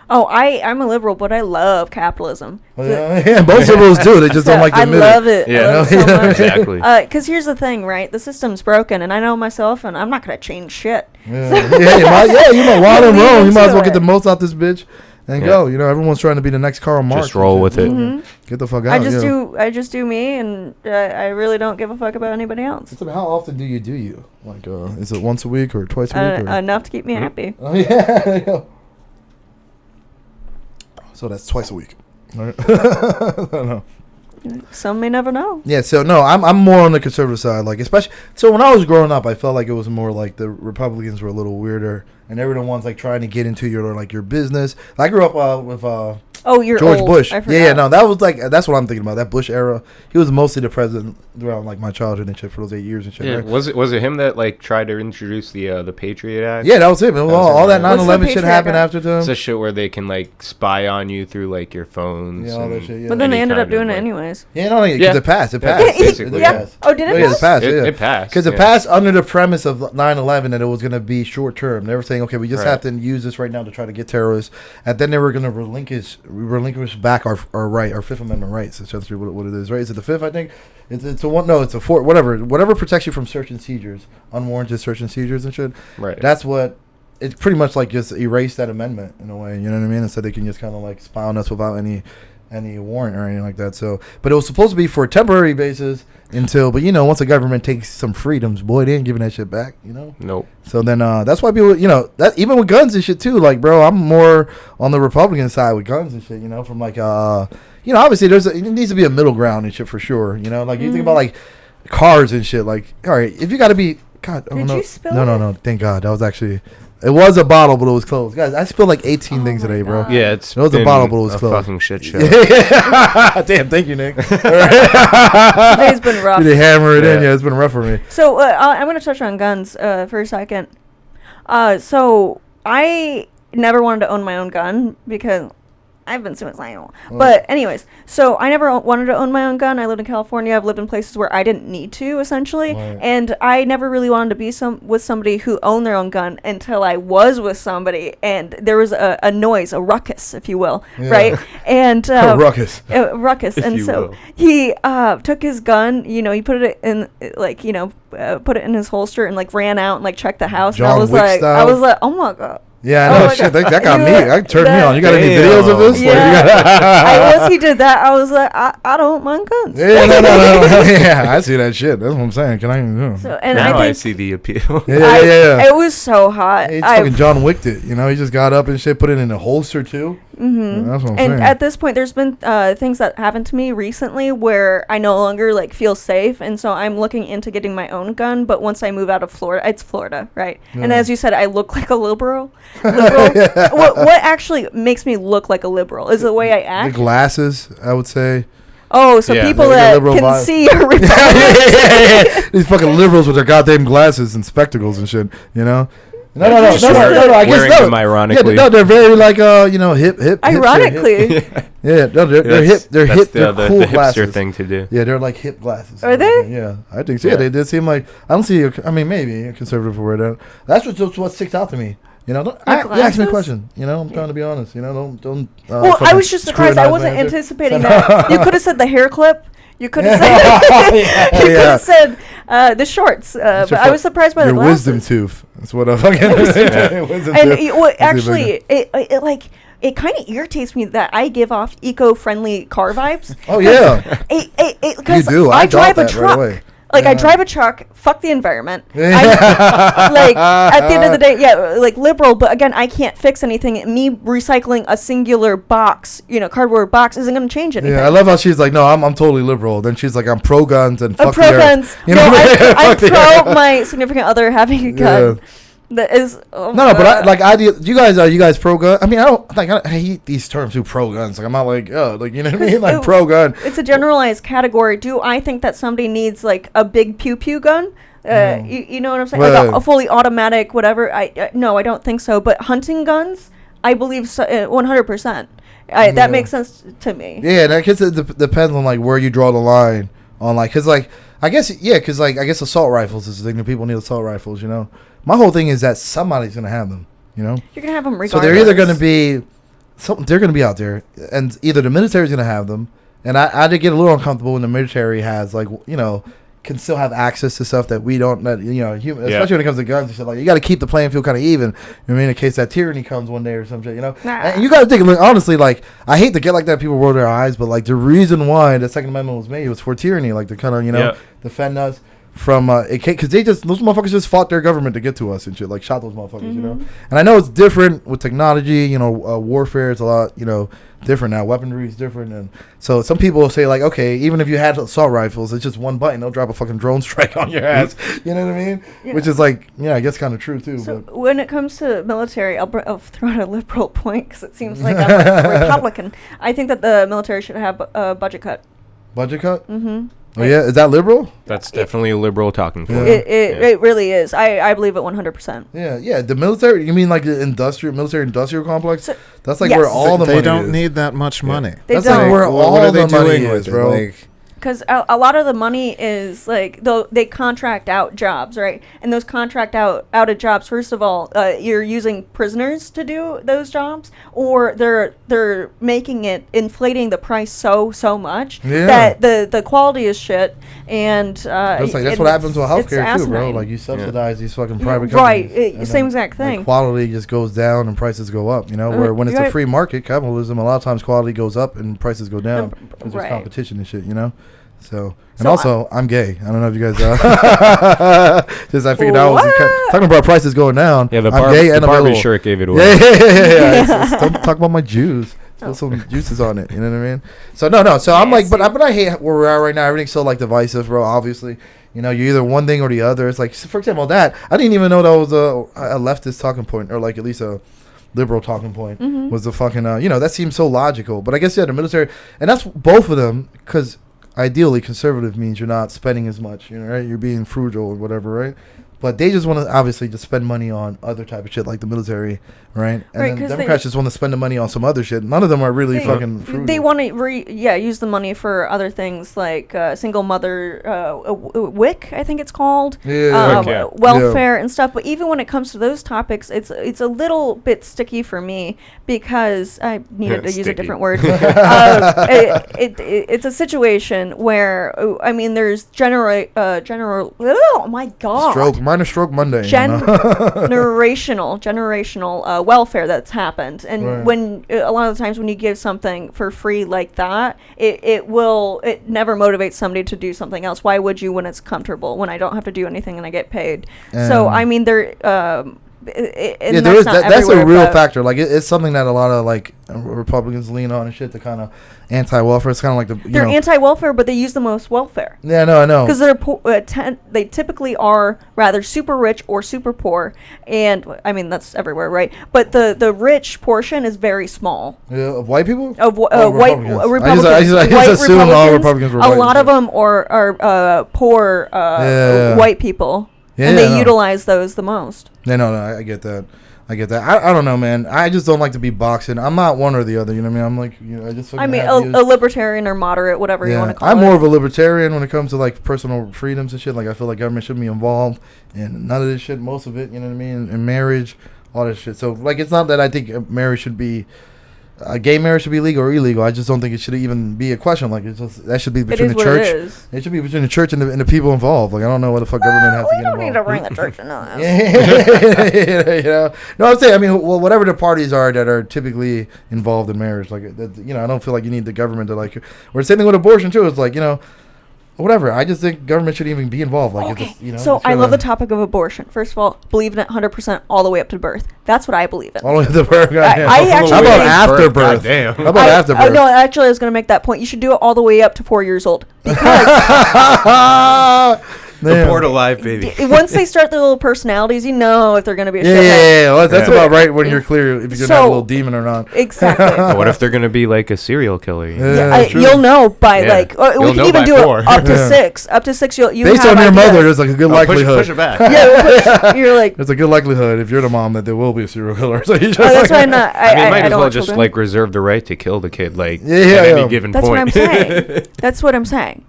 Oh, I'm a liberal, but I love capitalism. Yeah, most liberals do. They just don't like to admit I love it. Yeah, I love it so much. Exactly. Because here's the thing, right? The system's broken, and I know myself, and I'm not gonna change shit. Yeah, you might want to roll. You might as well get the it. most out this bitch and go. Everyone's trying to be the next Karl Marx. Just roll with it. Mm-hmm. Get the fuck out. I just do me, and I really don't give a fuck about anybody else. So how often do you? Like, is it once a week or twice a week? Enough to keep me happy. Oh yeah. So that's twice a week. All right. I don't know. Some may never know. Yeah, so no, I'm more on the conservative side, like especially. So when I was growing up, I felt like it was more like the Republicans were a little weirder, and everyone's like trying to get into your business. I grew up with You're George old. Bush. I Yeah, no, that was like that's what I'm thinking about. That Bush era. He was mostly the president throughout like my childhood and shit for those 8 years and shit. Yeah, right? was it him that like tried to introduce the Patriot Act? Yeah, that was him. All that What's 9/11 shit happened after to him. It's a shit where they can like spy on you through like your phones. Yeah, all that shit. Yeah. But then they ended up doing it like, anyways. Yeah, no, because it passed. It Yeah, passed. basically, Yeah. Passed. Oh, did it? Yeah, pass? it passed. It passed. Because it passed under the premise of 9/11 that it was going to be short term. They were saying, okay, we just have to use this right now to try to get terrorists, and then they were going to relinquish back our right, our Fifth Amendment rights. That's essentially what it is, right? Is it the fifth? I think it's a one. No, it's a fourth. Whatever protects you from search and seizures, unwarranted search and seizures and shit. Right. That's what. It's pretty much like just erase that amendment in a way. You know what I mean? And so they can just kind of like spy on us without any warrant or anything like that. So, but it was supposed to be for a temporary basis until, but once the government takes some freedoms, boy, they ain't giving that shit back, Nope. So then, that's why people, that even with guns and shit too, like, bro, I'm more on the Republican side with guns and shit, from like, obviously it needs to be a middle ground and shit for sure, like you think about like cars and shit, like, all right, if you got to be, God, oh Did no, you spill no, thank God, that was actually. It was a bottle, but it was closed. Guys, I spilled like 18 things today, bro. God. Yeah, it was a bottle, but it was a closed. fucking shit show. Damn, thank you, Nick. Today's been rough. They hammer it in. Yeah, it's been rough for me. So I'm going to touch on guns for a second. So I never wanted to own my own gun because I've been suicidal. But anyways, so I never wanted to own my own gun. I lived in California. I've lived in places where I didn't need to, essentially. Right. And I never really wanted to be with somebody who owned their own gun until I was with somebody. And there was a noise, a ruckus, if you will, right? And ruckus. Ruckus. If And you so will. he took his gun, he put it in, put it in his holster and, ran out and, checked the house. John and I was Wick like, style? oh, my God. Yeah, I know. Shit, that got me. That turned me on. You got any Damn. videos of this? Yeah. Once he did that, I was like, I don't mind guns. Yeah, no. Yeah, I see that shit. That's what I'm saying. Can I? So, and Now I I think see the appeal. Yeah. it was so hot. He fucking John Wicked it. He just got up and shit, put it in a holster too. Mm-hmm. That's what I'm and saying. at this point, there's been things that happened to me recently where I no longer feel safe, and so I'm looking into getting my own gun. But once I move out of Florida, it's Florida, right? Yeah. And as you said, I look like a liberal. What actually makes me look like a liberal is the way I The act. glasses, I would say. Oh, so Yeah. people Like a that liberal can vibe. see are Republicans. These fucking liberals with their goddamn glasses and spectacles and shit. No. I guess Wearing them no. ironically. Yeah, no, they're very hip. Ironically, Yeah, no, they're hip. They're hip. They're the cool hipster glasses. thing to do. Yeah, they're like hip glasses. Are they? Yeah, I think so. Yeah. Yeah, they did seem like. I don't see. Maybe a conservative word. That's what sticks out to me. Don't you ask me a glasses? question. I'm trying to be honest. Don't. well, I was just surprised. I scrutinize wasn't my answer. anticipating that. You could have said the hair clip. You could have said the shorts. But I was surprised by the your glasses. wisdom tooth. That's what I fucking. Wisdom And tooth. actually, it kind of irritates me that I give off eco-friendly car vibes. Oh yeah. Because You do. I I drive thought a that right truck. away. I drive a truck. Fuck the environment. At the end of the day, liberal. But again, I can't fix anything. Me recycling a singular box, cardboard box, isn't going to change anything. Yeah, I love how she's like, no, I'm totally liberal. Then she's like, I'm pro guns and I'm fuck pro the earth. guns. You know, I'm fuck the pro earth. my significant other having a gun. That is No, but you guys pro gun. I mean, I hate these terms who pro guns. I'm not like, oh, you know what I mean? Like pro gun. It's a generalized category. Do I think that somebody needs a big pew pew gun? You know what I'm saying? Well, a fully automatic, whatever. No, I don't think so. But hunting guns, I believe 100%. That makes sense to me. Yeah, and I guess it depends on where you draw the line on because I guess assault rifles is the thing that people need assault rifles. My whole thing is that somebody's gonna have them. You're gonna have them regardless. So they're either gonna be they're gonna be out there, and either the military's gonna have them, and I did get a little uncomfortable when the military has can still have access to stuff that we don't, especially when it comes to guns and shit. You got to keep the playing field kind of even. In case that tyranny comes one day or some shit, And you got to think, honestly, I hate to get like that. People roll their eyes, but the reason why the Second Amendment was made was for tyranny, to kind of defend us from because those motherfuckers just fought their government to get to us and shit, shot those motherfuckers, And I know it's different with technology, warfare is a lot, different now. Weaponry is different, and so some people will say okay, even if you had assault rifles, it's just one button, they'll drop a fucking drone strike on your ass. You know what I mean? Yeah. Which is I guess kind of true too. So but when it comes to military, I'll throw out a liberal point because it seems like I'm a Republican. I think that the military should have a budget cut. Budget cut? Mm-hmm. Oh yeah, is that liberal? That's definitely a liberal talking point. It really is. I believe it 100%. Yeah. The military. You mean the military industrial complex? So, that's where all the money they don't is. need that much money. They That's don't. where all what are they the money doing is, with bro. it? Because a lot of the money is they contract out jobs, right? And those contract out of jobs, first of all, you're using prisoners to do those jobs, or they're making it, inflating the price so much that the quality is shit. And that's what happens with healthcare too, bro. You subsidize these fucking private companies. Right, same exact thing. Quality just goes down and prices go up. Where when it's a free market, capitalism, a lot of times quality goes up and prices go down because there's competition and shit. So also, I'm gay. I don't know if you guys just I figured I was talking about prices going down. Yeah, I'm gay and barber available. shirt gave it away. Yeah. Don't talk about my Jews. Put some juices on it. You know what I mean? So no. So I'm but I hate where we're at right now. Everything's so divisive, bro. Obviously, You know, you're either one thing or the other. It's like, for example, that I didn't even know that was a leftist talking point, or like at least a liberal talking point. Was the fucking you know, that seems so logical. But I guess the military, and that's both of them, because ideally conservative means you're not spending as much, you know, right? You're being frugal or whatever, right? But they just want to obviously just spend money on other type of shit like the military, right? And then Democrats just want to spend the money on some other shit. None of them are really fucking frugal. They want to use the money for other things like single mother WIC, I think it's called, welfare and stuff. But even when it comes to those topics, it's a little bit sticky for me because I needed to use a different word. It's a situation where I mean, there's general. Oh my god. Minor stroke Monday. Generational welfare that's happened, and when a lot of the times when you give something for free like that, it never motivates somebody to do something else. Why would you when it's comfortable? When I don't have to do anything and I get paid. So I mean, there. That's a real factor. Like it's something that a lot of like Republicans lean on and shit. The kind of anti-welfare. It's kind of like they're anti-welfare, but they use the most welfare. Yeah, no, I know. Because they're they typically are rather super rich or super poor, and I mean that's everywhere, right? But the rich portion is very small. Yeah, of white people. Of white Republicans. I just assume all Republicans were white. A lot of them are poor white people. Yeah, and they utilize those the most. Yeah, no, I get that. I don't know, man. I just don't like to be boxing. I'm not one or the other. You know what I mean? I'm like, you know, I just. I mean, a libertarian or moderate, whatever you want to call it. I'm more of a libertarian when it comes to like personal freedoms and shit. Like I feel like government shouldn't be involved in none of this shit. Most of it, you know what I mean? In marriage, all this shit. So like, it's not that I think marriage should be. Gay marriage should be legal or illegal. I just don't think it should even be a question. Like it's just that should be between the church. It should be between the church and the people involved. Like I don't know what the fuck government has to get involved. We don't need to bring the church into this. You know? No, I'm saying. I mean, well, whatever the parties are that are typically involved in marriage, like that, you know, I don't feel like you need the government to like. Or the same thing with abortion too. It's like, you know. Whatever. I just think government shouldn't even be involved. Like, okay. It's, you know, so I love the topic of abortion. First of all, believe in it 100% all the way up to birth. That's what I believe in. All the way up to birth. I actually. How about after birth? How about after birth? No, actually, I was going to make that point. You should do it all the way up to 4 years old because. Abort a live baby. Once they start their little personalities, you know if they're going to be a shithead. Yeah. Well, that's about right when you're clear if you're not a little demon or not. Exactly. What if they're going to be like a serial killer? You'll know by like we can even do it up to 6. Up to 6, you based have on your ideas. mother. There's like a good likelihood. Push it back. You're like. There's a good likelihood if you're the mom that there will be a serial killer. So you just that's why I'm not. I might as well just like reserve the right to kill the kid. Like at any given point. That's what I'm saying. That's what I'm saying.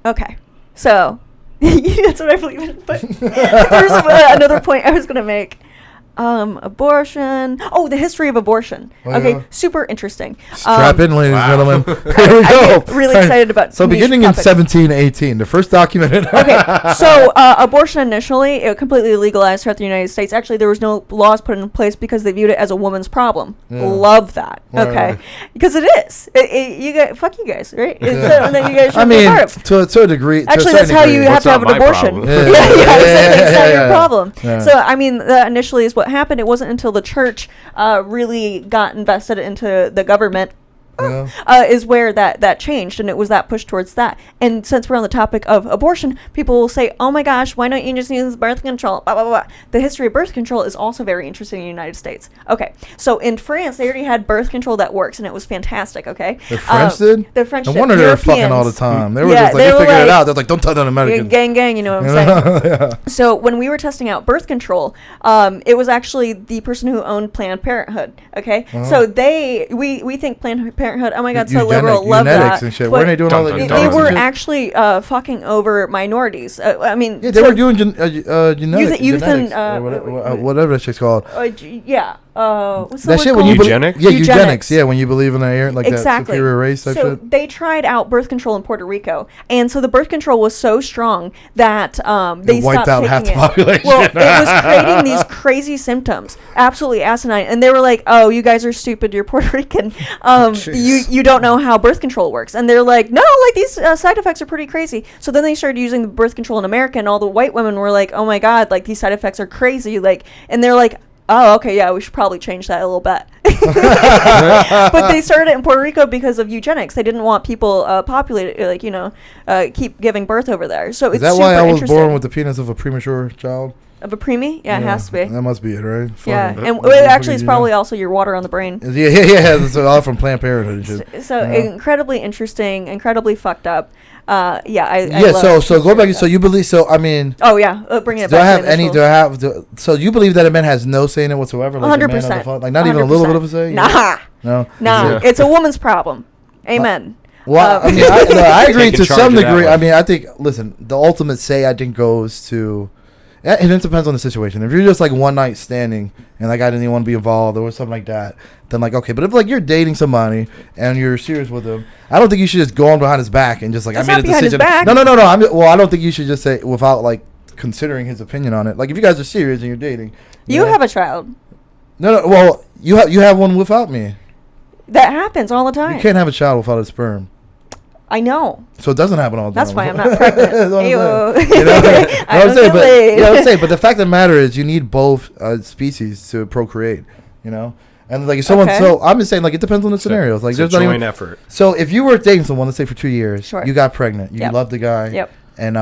Okay, so. That's what I believe in. But there's another point I was going to make. Abortion. Oh, the history of abortion. Super interesting. Strap in, ladies and gentlemen. Here we go. I get really excited about. So beginning in 1718, the first documented. So abortion initially it completely legalized throughout the United States. Actually, there was no laws put in place because they viewed it as a woman's problem. Love that. Okay, because it is. You guys, fuck you guys, right? And then you guys should be part of. To a degree. Actually, that's how you have to have an abortion. It's not your problem. So I mean, that initially is what happened. It wasn't until the church really got invested into the government is where that changed, and it was that push towards that. And since we're on the topic of abortion, people will say, oh my gosh, why don't you just use birth control, blah, blah, blah. The history of birth control is also very interesting in the United States. Okay, so in France, they already had birth control that works, and it was fantastic, okay? The French did? The French did. No wonder they were fucking all the time. They were just like, they figured it out. They're like, don't tell the Americans. Gang, you know what I'm saying? So when we were testing out birth control, it was actually the person who owned Planned Parenthood, okay? So we think Planned Parenthood, oh my god, so liberal, love that. And shit. Were they doing all that? They were actually fucking over minorities. I mean, they were doing genetics, whatever that shit's called. What's that shit when you eugenics? Eugenics. Yeah, when you believe in that superior race. Type so shit. They tried out birth control in Puerto Rico, and so the birth control was so strong that they wiped out half the population. Well, it was creating these crazy symptoms, absolutely asinine, and they were like, "Oh, you guys are stupid. You're Puerto Rican. You don't know how birth control works." And they're like, "No, like these side effects are pretty crazy." So then they started using the birth control in America, and all the white women were like, "Oh my god, like these side effects are crazy." Like, and they're like, oh, okay, yeah, we should probably change that a little bit. But they started it in Puerto Rico because of eugenics. They didn't want people keep giving birth over there. So is that why I was born with the penis of a premature child? Of a preemie? Yeah, it has to be. That must be it, right? Yeah, and actually, it's probably also your water on the brain. Yeah. It's all from Planned Parenthood and shit. So incredibly interesting, incredibly fucked up. I so go back. So you believe? So I mean. Oh yeah, bringing it back. So you believe that a man has no say in it whatsoever? 100%. Like not even a little bit of a say? Nah. No. Nah. It's a woman's problem. Amen. Well, I mean, I agree to some degree. I mean, I think. Listen, the ultimate say I think goes to. And it depends on the situation. If you're just like one night standing and that guy didn't even want to be involved or something like that, then like okay. But if like you're dating somebody and you're serious with them, I don't think you should just go on behind his back and just like That's I made a decision. No. I don't think you should just say without like considering his opinion on it. Like if you guys are serious and you're dating, you have a child. No. Well, you have one without me. That happens all the time. You can't have a child without a sperm. I know. So it doesn't happen all the time. That's why I'm not pregnant. I'm saying, but the fact of the matter is, you need both species to procreate. You know, and like if someone, so I'm just saying, like it depends on the scenarios. Like there's a joint effort. So if you were dating someone, let's say for 2 years, sure. you got pregnant, you loved the guy, yep. and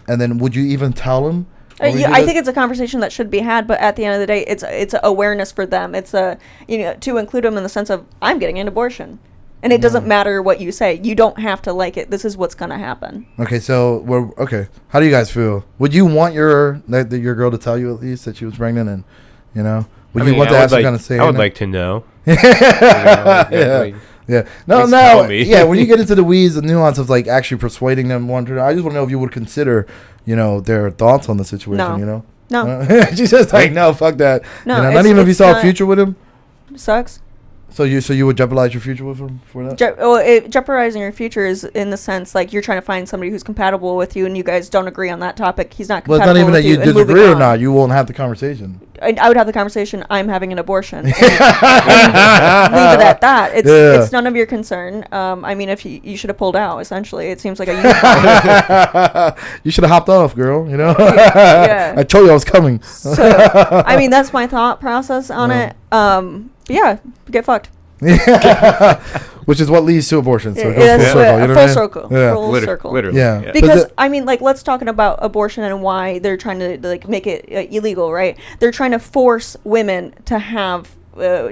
then would you even tell him? I think it's a conversation that should be had, but at the end of the day, it's awareness for them. It's to include them in the sense of I'm getting an abortion. And it doesn't matter what you say. You don't have to like it. This is what's going to happen. Okay, so how do you guys feel? Would you want your girl to tell you at least that she was pregnant, and would you want to have some kind of say? I would like to know. Yeah. No. Yeah. When you get into the weeds, the nuance of like actually persuading them, I just want to know if you would consider, their thoughts on the situation. No. She's just like, no, fuck that. No. Not even if you saw a future with him. Sucks. So you would jeopardize your future with him for that? Jeopardizing your future is in the sense like you're trying to find somebody who's compatible with you, and you guys don't agree on that topic. He's not compatible. Well, it's not even with that you disagree or not. You won't have the conversation. I would have the conversation. I'm having an abortion. and leave it at that. It's none of your concern. I mean, if you should have pulled out. Essentially, it seems like a you should have hopped off, girl. Yeah. I told you I was coming. So, I mean, that's my thought process on it. Yeah, get fucked. Which is what leads to abortion. So it goes full circle. Full circle. Literally. Yeah. Because I mean, like, let's talk about abortion and why they're trying to like make it illegal, right? They're trying to force women to have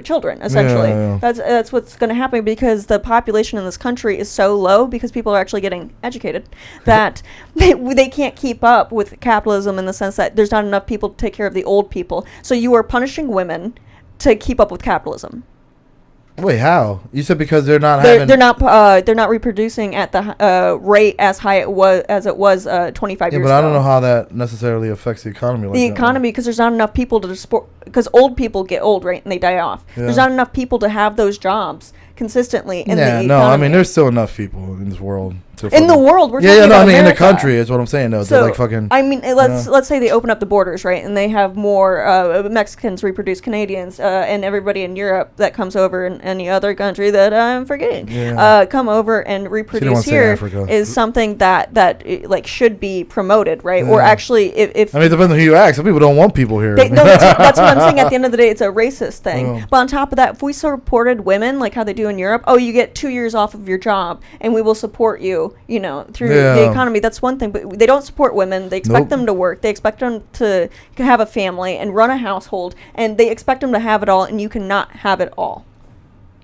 children. Essentially, that's what's going to happen because the population in this country is so low because people are actually getting educated that they can't keep up with capitalism in the sense that there's not enough people to take care of the old people. So you are punishing women to keep up with capitalism. Wait, how? You said because they're not reproducing at the rate as high as it was 25 years ago. But I don't know how that necessarily affects the economy. The economy, because there's not enough people to support. Because old people get old, right, and they die off. Yeah. There's not enough people to have those jobs consistently in the economy. No, I mean there's still enough people in this world. In the world, we're talking about America. In the country is what I'm saying though. So, like fucking. I mean, let's say they open up the borders, right, and they have more Mexicans reproduce Canadians and everybody in Europe that comes over and any other country that I'm forgetting come over and reproduce here is something that like should be promoted, right? Or actually, if I mean, it depends on who you ask. Some people don't want people here. That's what I'm saying. At the end of the day, it's a racist thing. But on top of that, if we supported women like how they do in Europe, you get 2 years off of your job, and we will support you. Through the economy. That's one thing, but they don't support women. They expect them to work. They expect them to have a family and run a household, and they expect them to have it all, and you cannot have it all.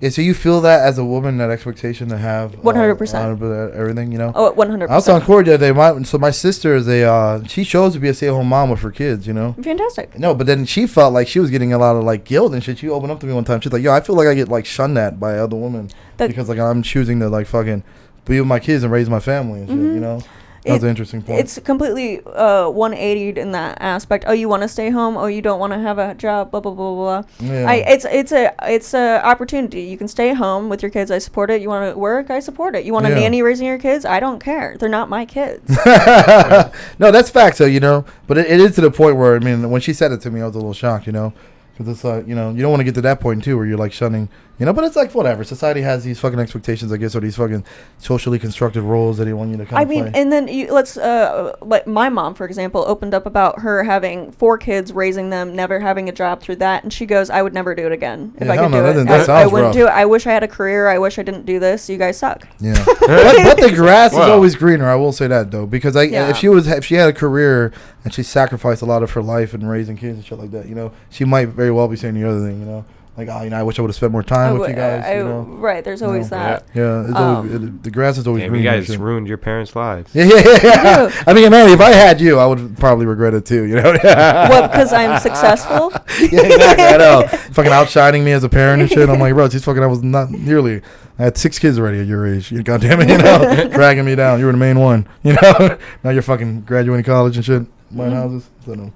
Yeah, so you feel that as a woman, that expectation to have 100% everything, Oh, 100%. I was telling Corey the other day, so my sister is she chose to be a stay-at-home mom with her kids, Fantastic. No, but then she felt like she was getting a lot of like guilt and shit. She opened up to me one time. She's like, I feel like I get like shunned at by other women because like I'm choosing to like fucking be with my kids and raise my family and shit, That was an interesting point. It's completely 180'd in that aspect. Oh, you want to stay home? Oh, you don't want to have a job? Blah blah blah blah. Yeah. It's a opportunity. You can stay home with your kids. I support it. You want to work? I support it. You want a nanny raising your kids? I don't care. They're not my kids. No, that's fact. So but it is to the point where when she said it to me, I was a little shocked. Because it's like you don't want to get to that point too, where you're like shunning You know, but it's like whatever. Society has these fucking expectations, I guess, or these fucking socially constructed roles that they want you to kind of play. And then like my mom, for example, opened up about her having 4 kids, raising them, never having a job through that, and she goes, "I would never do it again if I could do it. I wouldn't do it. I wish I had a career. I wish I didn't do this. You guys suck." Yeah, but the grass is always greener. I will say that though, because if she had a career and she sacrificed a lot of her life in raising kids and shit like that, you know, she might very well be saying the other thing, you know. Like, oh, you know, I wish I would have spent more time with you guys. You know? Right, there's always that. Yeah, it's always, the grass is always green. You guys ruined your parents' lives. Yeah. I mean, man, if I had you, I would probably regret it too, you know? What, because I'm successful? Yeah, exactly, I know. Fucking outshining me as a parent and shit. I'm like, bro, I was not nearly... I had 6 kids already at your age. You goddamn it, you know? Dragging me down. You were the main one, you know? Now you're fucking graduating college and shit, buying houses. So, no.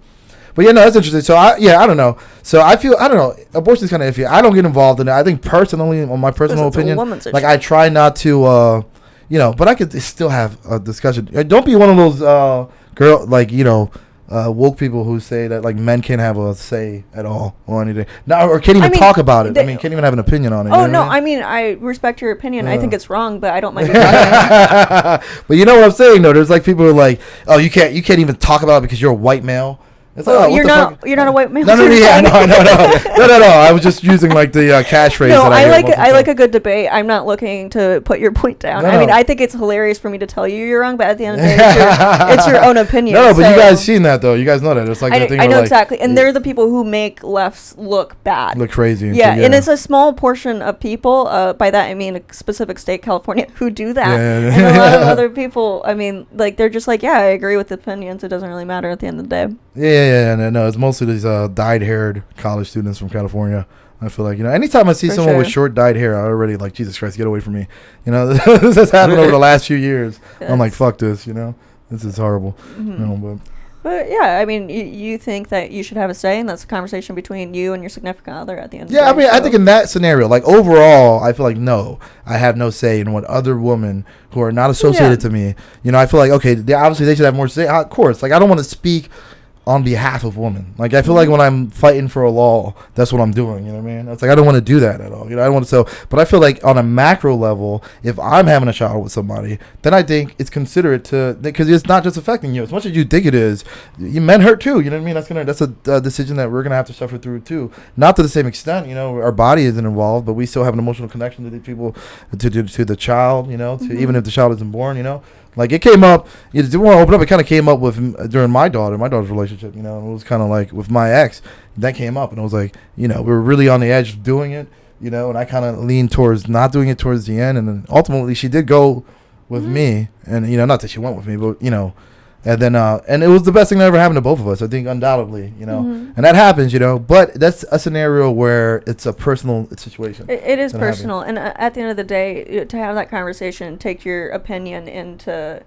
But yeah, no, that's interesting. So I don't know. So I don't know. Abortion is kind of iffy. I don't get involved in it. I think personally, on my personal opinion, like I try not to, you know, but I could still have a discussion. Don't be one of those woke people who say that like men can't have a say at all or anything. No, or can't even talk about it. Can't even have an opinion on it. Oh no, I mean I respect your opinion. I think it's wrong, but I don't mind. But you know what I'm saying though. There's like people who are like, oh, you can't even talk about it because you're a white male. It's like, you're not a white male. No. I was just using like the catchphrase. No, I like a good debate. I'm not looking to put your point down. I mean, I think it's hilarious for me to tell you're wrong, but at the end of the day, it's your own opinion. No, but you guys seen that though. You guys know that. It's like I know exactly, and they're the people who make lefts look bad, look crazy. Yeah, and it's a small portion of people. By that I mean a specific state, California, who do that, and a lot of other people. I mean, like they're just like, yeah, I agree with the opinions. It doesn't really matter at the end of the day. Yeah, no, it's mostly these dyed-haired college students from California. I feel like, you know, anytime I see someone with short dyed hair, I already like, Jesus Christ, get away from me. You know, this has happened over the last few years. I'm like, fuck this, you know, this is horrible. You know, but yeah, I mean, you think that you should have a say, and that's a conversation between you and your significant other at the end of the day. Yeah, I mean, I think in that scenario, like overall, I feel like no, I have no say in what other women who are not associated to me, you know, I feel like, okay, obviously they should have more say. Of course, like I don't want to speak on behalf of women. Like I feel like when I'm fighting for a law, that's what I'm doing, you know what I mean? It's like I don't want to do that at all. You know, I don't want to but I feel like on a macro level, if I'm having a child with somebody, then I think it's considerate to, because it's not just affecting you as much as you think it is. Men hurt too, you know what I mean? That's a decision that we're gonna have to suffer through too. Not to the same extent, you know, our body isn't involved, but we still have an emotional connection to the people, to the child, you know, to even if the child isn't born, you know. Like it came up, you didn't want to open up. It kind of came up with during my daughter's relationship. You know, and it was kind of like with my ex that came up, and it was like, you know, we were really on the edge of doing it, you know, and I kind of leaned towards not doing it towards the end, and then ultimately she did go with me, and you know, not that she went with me, but you know, and then and it was the best thing that ever happened to both of us, I think, undoubtedly, you know, and that happens, you know, but that's a scenario where it's a personal situation. It is personal, and at the end of the day, to have that conversation, take your opinion into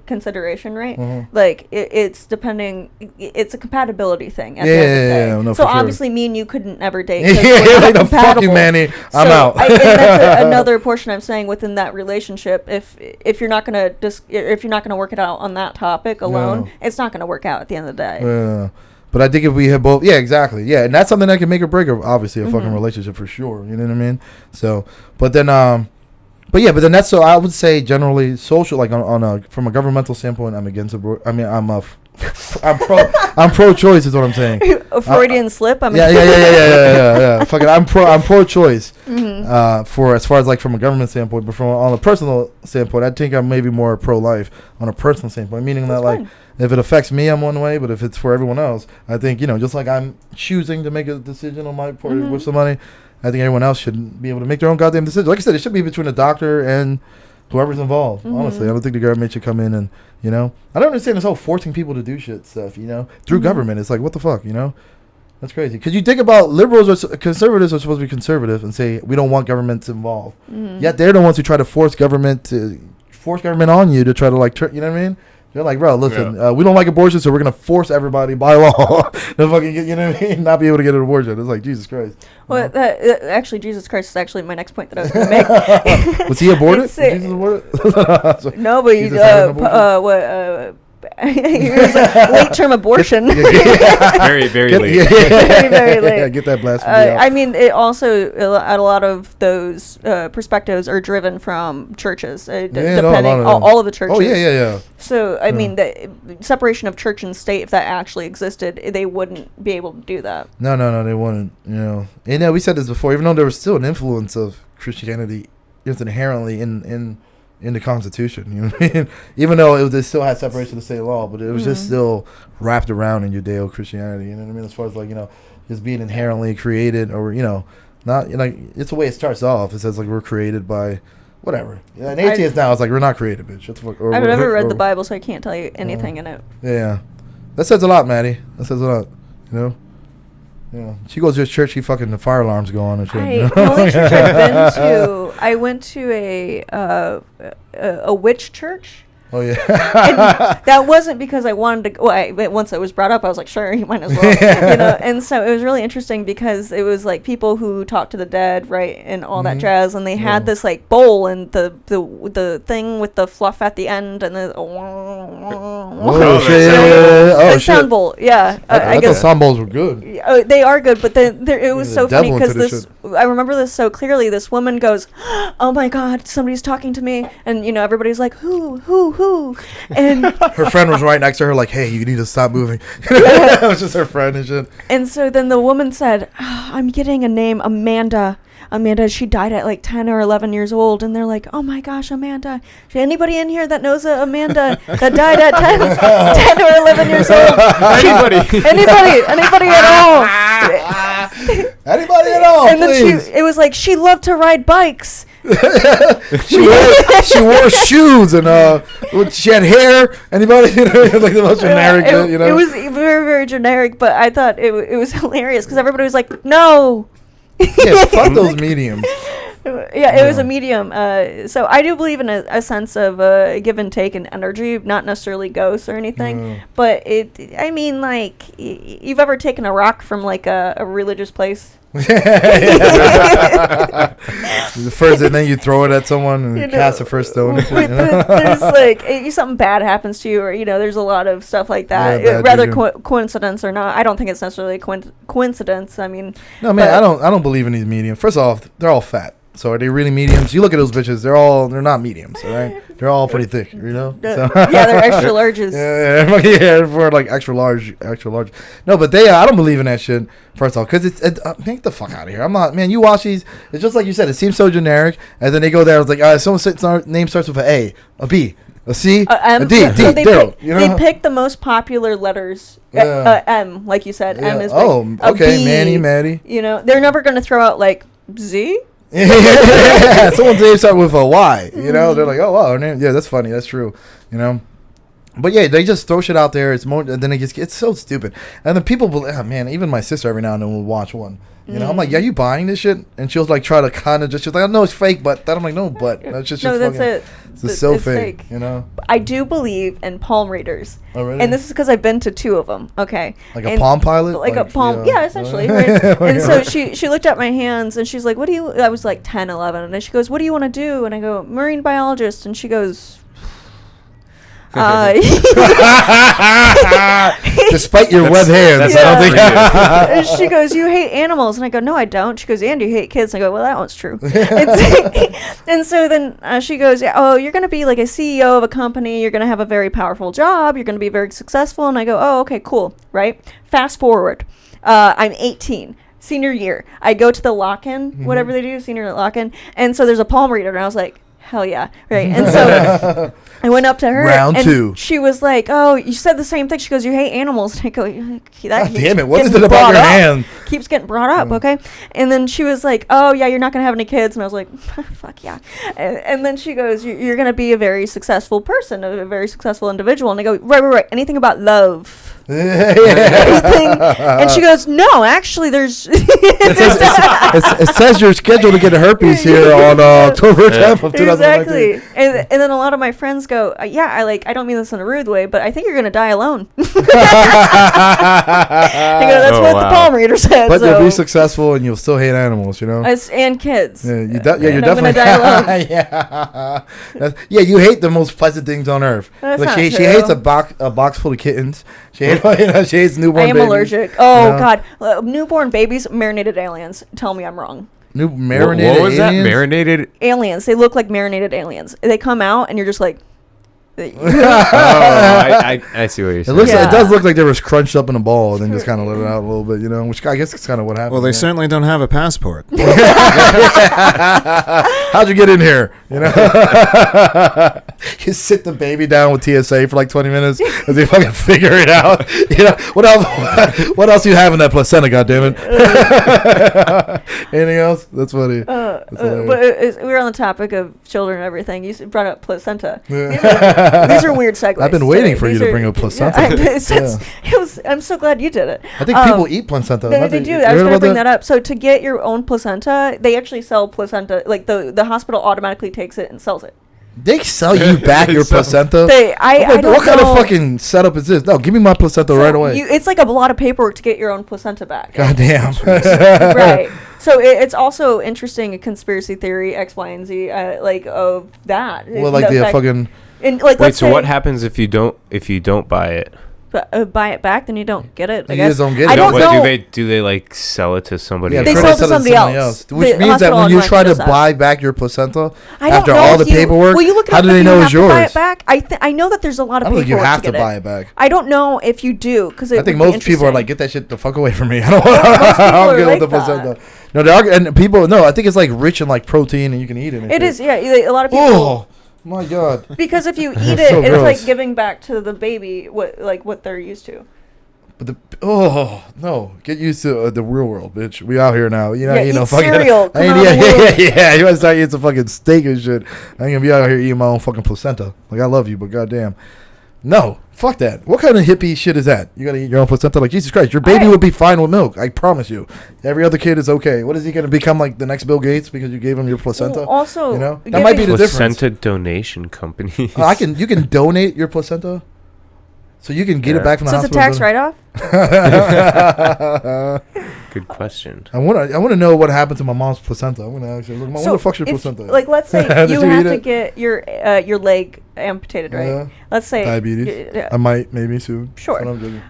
consideration, right? Like it's depending, it's a compatibility thing at the end of the day. No, so obviously me and you couldn't ever date. We're not compatible. Fuck you, Manny, I'm out. And that's another portion I'm saying within that relationship. If you're not gonna work it out on that topic alone, it's not gonna work out at the end of the day. Yeah. But I think if we have both, exactly, and that's something that can make or break obviously a fucking relationship for sure. You know what I mean? So, but then that's, so I would say generally social, like from a governmental standpoint, I'm against abortion. I mean, I'm pro-choice is what I'm saying. A Freudian slip. I mean, yeah. Fuck it, I'm pro-choice. For as far as like from a government standpoint, but on a personal standpoint, I think I'm maybe more pro-life on a personal standpoint, meaning that like if it affects me, I'm one way, but if it's for everyone else, I think, you know, just like I'm choosing to make a decision on my part with somebody, I think everyone else should be able to make their own goddamn decision. Like I said, it should be between the doctor and whoever's involved. Honestly, I don't think the government should come in and, you know, I don't understand this whole forcing people to do shit stuff, you know, through government. It's like, what the fuck, you know? That's crazy. Because you think about liberals or conservatives are supposed to be conservative and say we don't want government involved. Yet they're the ones who try to force government on you to try to like, you know what I mean? They're like, bro, listen, we don't like abortion, so we're going to force everybody by law to fucking get, you know what I mean, not be able to get an abortion. It's like, Jesus Christ. Well, actually, Jesus Christ is actually my next point that I was going to make. Was he aborted? Was Jesus aborted? No, but It was a late-term abortion. Very, very late. Very, very late. Yeah, get that blasphemy out. I mean, it also a lot of those perspectives are driven from churches, depending all of the churches. Oh yeah. So I mean, the separation of church and state, if that actually existed, they wouldn't be able to do that. No, they wouldn't. And we said this before. Even though there was still an influence of Christianity, it's inherently in the Constitution. You know what I mean? Even though it still had separation of state law, but it was just still wrapped around in Judeo-Christianity. You know what I mean? As far as just being inherently created, or not it's the way it starts off. It says we're created by. Whatever. Yeah, and atheists now, it's we're not creative, bitch. I've never read the Bible, so I can't tell you anything in it. Yeah. That says a lot, Maddie. That says a lot. Yeah. She goes to his church, the fire alarms go on and shit. The only church I've been to, I went to a witch church. Oh, yeah. And that wasn't because I wanted to go. Once it was brought up, I was like, sure, you might as well. And so it was really interesting because it was people who talked to the dead, right, and all that jazz, and they had this bowl and the thing with the fluff at the end and the sound bowl. Yeah, I guess sound bowls were good. They are good, but then it was so funny because I remember this so clearly. This woman goes, "Oh my God, somebody's talking to me," and everybody's like, "Who?" And her friend was right next to her, hey, you need to stop moving. It was just her friend and shit. And so then the woman said, I'm getting a name, Amanda. She died at 10 or 11 years old. And they're like, oh my gosh, Amanda. Anybody in here that knows Amanda that died at 10 or 11 years old? Anybody at all? Anybody at all, and please. Then it was she loved to ride bikes. she wore shoes and she had hair. Anybody? The most generic. It was very, very generic, but I thought it was hilarious because everybody was like, "No." Yeah, fuck those mediums. Yeah, it was a medium. So I do believe in a sense of give and take and energy, not necessarily ghosts or anything. But you've ever taken a rock from a religious place? The first, and then you throw it at someone and cast the first stone. There's something bad happens to you, or there's a lot of stuff like that. Rather coincidence or not, I don't think it's necessarily coincidence. I mean, no, man, I don't believe in these mediums. First off, they're all fat. So are they really mediums? You look at those bitches; they're not mediums, all right? They're all pretty thick, So. Yeah, they're extra larges. yeah, for extra large. No, but I don't believe in that shit. First off, because get the fuck out of here. I'm not, man. You watch these, it's just like you said. It seems so generic, and then they go there. It's someone's name starts with a A, B, a C, a D. They pick the most popular letters. M, like you said. Yeah. M is big. Oh, okay, B, Manny, Maddie. They're never going to throw out Z. Yeah, someone's name start with a Y. They're like, oh wow, yeah, that's funny, that's true. But yeah, they just throw shit out there. It's more, and then it's so stupid. And then people, man, even my sister every now and then will watch one. I'm like, yeah, you buying this shit? And she'll try to kind of she's like, I know it's fake, but then I'm like, no, but that's just no, that's fucking, it. It's so fake. I do believe in palm readers. Oh, really? And this is because I've been to 2 of them. Okay. A Palm Pilot? Like a palm, yeah, essentially. Right? And so she looked at my hands and she's like, I was 10, 11. And she goes, what do you want to do? And I go, marine biologist. And she goes, despite your web hands, I don't think. She goes, you hate animals, and I go, no, I don't. She goes, and you hate kids. And I go, well, that one's true. And so then she goes, oh, you're going to be a CEO of a company. You're going to have a very powerful job. You're going to be very successful. And I go, oh, okay, cool, right? Fast forward, I'm 18. Senior year, I go to the lock-in, whatever they do, senior lock-in, and so there's a palm reader, and I was like, hell yeah, right? And so I went up to her. Round 2. She was like, oh, you said the same thing. She goes, you hate animals. And I go, God damn it, what is it about your hand? Keeps getting brought up, okay? And then she was like, oh, yeah, you're not going to have any kids. And I was like, fuck yeah. And then she goes, you're going to be a very successful person, a very successful individual. And I go, right. Anything about love? Anything? And she goes, no, actually, there's... It says you're scheduled to get a herpes here on October 10th of 2019. Exactly. And then a lot of my friends go, I don't mean this in a rude way, but I think you're going to die alone. They go, that's what the palm reader said. But you'll be successful and you'll still hate animals, you know? And kids. Yeah, you're definitely going to die alone. You hate the most pleasant things on earth. Like she hates a box full of kittens. She hates newborn babies. I am allergic. Oh, God. Newborn babies, marinated aliens. Tell me I'm wrong. Marinated what was aliens? that? Marinated aliens. They look like marinated aliens. They come out and you're just like... I see what you're saying. It does look like they was crunched up in a ball and then just kind of let it out a little bit, you know, which I guess is kind of what happened. Well, they certainly don't have a passport. How'd you get in here? You know, you sit the baby down with TSA for like 20 minutes as they fucking figure it out. You know, what else? What else do you have in that placenta? Goddammit. Anything else? That's funny. But we're on the topic of children and everything. You brought up placenta. These are weird segues. I've been waiting for you to bring up placenta. I'm so glad you did it. I think people eat placenta. They do. I was going to bring that up. So to get your own placenta, they actually sell placenta. Like the hospital automatically takes it and sells it. They sell you back your placenta? I don't know. What kind of fucking setup is this? No, give me my placenta right away. It's like a lot of paperwork to get your own placenta back. Goddamn. Right. So it's also interesting, a conspiracy theory, X, Y, and Z, of that. Well, like the fucking... And wait, so what happens if you don't buy it? Buy it back, then you don't get it. I you guess. Just don't get it. I don't know. Do they like sell it to somebody? Yeah, they sell it to somebody else. Which means that when you try to buy back your placenta after all the paperwork, how do they know it's yours? Buy it back? I know that there's a lot of paperwork. I don't think you have to buy it back. I don't know if you do because I think most people are like, get that shit the fuck away from me. I don't get with the placenta. No, they are, and people. No, I think it's like rich in like protein and you can eat it. It is, yeah. A lot of people. Oh my god! Because if you eat it, it's like giving back to the baby what they're used to. But no, get used to the real world, bitch. We out here now, you know. Eat fucking cereal. Yeah. You want to start eating some fucking steak and shit. I ain't gonna be out here eating my own fucking placenta. Like I love you, but goddamn, no, fuck that. What kind of hippie shit is that? You gotta eat your own placenta? Like Jesus Christ, your baby would be fine with milk. I promise you. Every other kid is okay. What is he gonna become, like the next Bill Gates because you gave him your placenta? Well, also, you know that might be the difference. Placenta donation company. You can donate your placenta. So you can get it back from the hospital. So it's a tax write-off? Good question. I want to know what happened to my mom's placenta. I'm going to ask her, look, what the fuck's your placenta? Like, let's say you have to get your leg amputated, right? Yeah. Let's say diabetes. I might, maybe soon. Sure.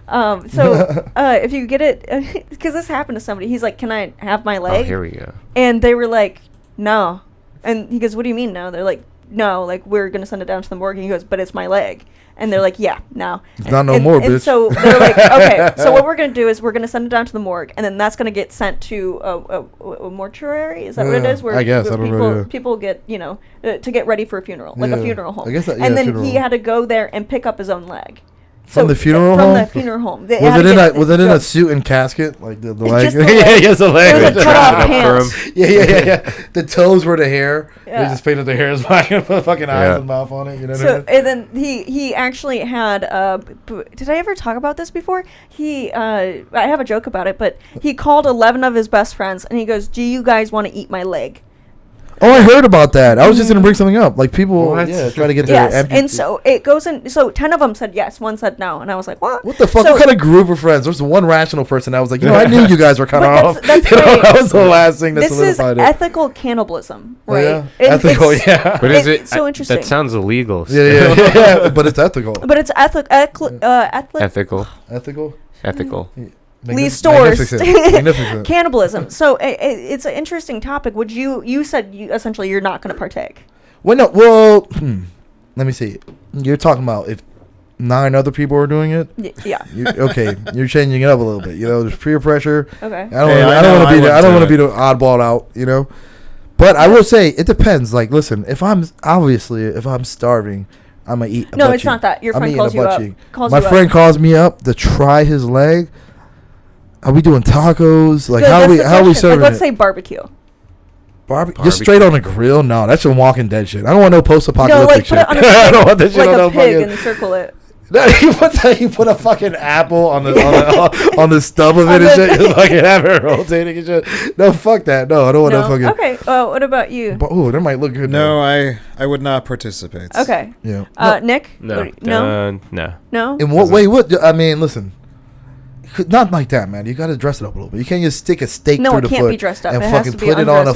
If you get it, because this happened to somebody, he's like, "Can I have my leg?" Oh, here we go. And they were like, "No," and he goes, "What do you mean no?" They're like, "No, like we're gonna send it down to the morgue." And he goes, "But it's my leg." And they're like, yeah, no. It's not no more, bitch. And so they're like, okay, so what we're going to do is we're going to send it down to the morgue, and then that's going to get sent to a mortuary. Is that what it is? Where I guess. I don't know. People get, to get ready for a funeral, like a funeral home. I guess that, and then he had to go there and pick up his own leg. From the funeral home? From the funeral home. Was it in a suit and casket? Like the leg? The leg. Yes, the leg. It was a cut-off pants. Yeah. The toes were the hair. Yeah. They just painted the hairs back and put fucking eyes and mouth on it. You know what I mean? And then he actually had, did I ever talk about this before? I have a joke about it, but he called 11 of his best friends, and he goes, "Do you guys want to eat my leg?" Oh, I heard about that. I was just going to bring something up. Like, people, try to get their empty. And so it goes in. So 10 of them said yes. One said no. And I was like, what? What the fuck? What kind of group of friends? There's one rational person that was like, I knew you guys were kind of off. That's that was the last thing that solidified it. This is ethical cannibalism, right? Yeah. Ethical, yeah. But is it? It's so interesting. That sounds illegal. Yeah. But it's ethical. But it's ethical. Ethical. Lee Stores cannibalism. So it's an interesting topic. Would you said essentially you're not going to partake? Well, no. Let me see. You're talking about if 9 other people are doing it. Yeah. You're changing it up a little bit. There's peer pressure. Okay. I don't want to be the oddball out. But I will say it depends. Like, listen, if I'm starving, I'm gonna eat. No, it's not that. Your friend calls you up. My friend calls me up to try his leg. Are we doing tacos? Like, how are we serving? Like, let's say barbecue. Just straight on a grill? No, that's some Walking Dead shit. I don't want no post-apocalyptic shit. I don't want that shit like on a pig and circle it. You put a fucking apple on the stub of it and shit. You fucking have it rotating and shit. No, fuck that. No, I don't want to fucking. Okay. What about you? Oh, that might look good. No, I would not participate. Okay. Yeah. Nick? No. No. In what way? What? I mean, listen. Not like that, man. You got to dress it up a little bit. You can't just stick a steak through the foot. No, it can't be dressed up. And it fucking has to be put it on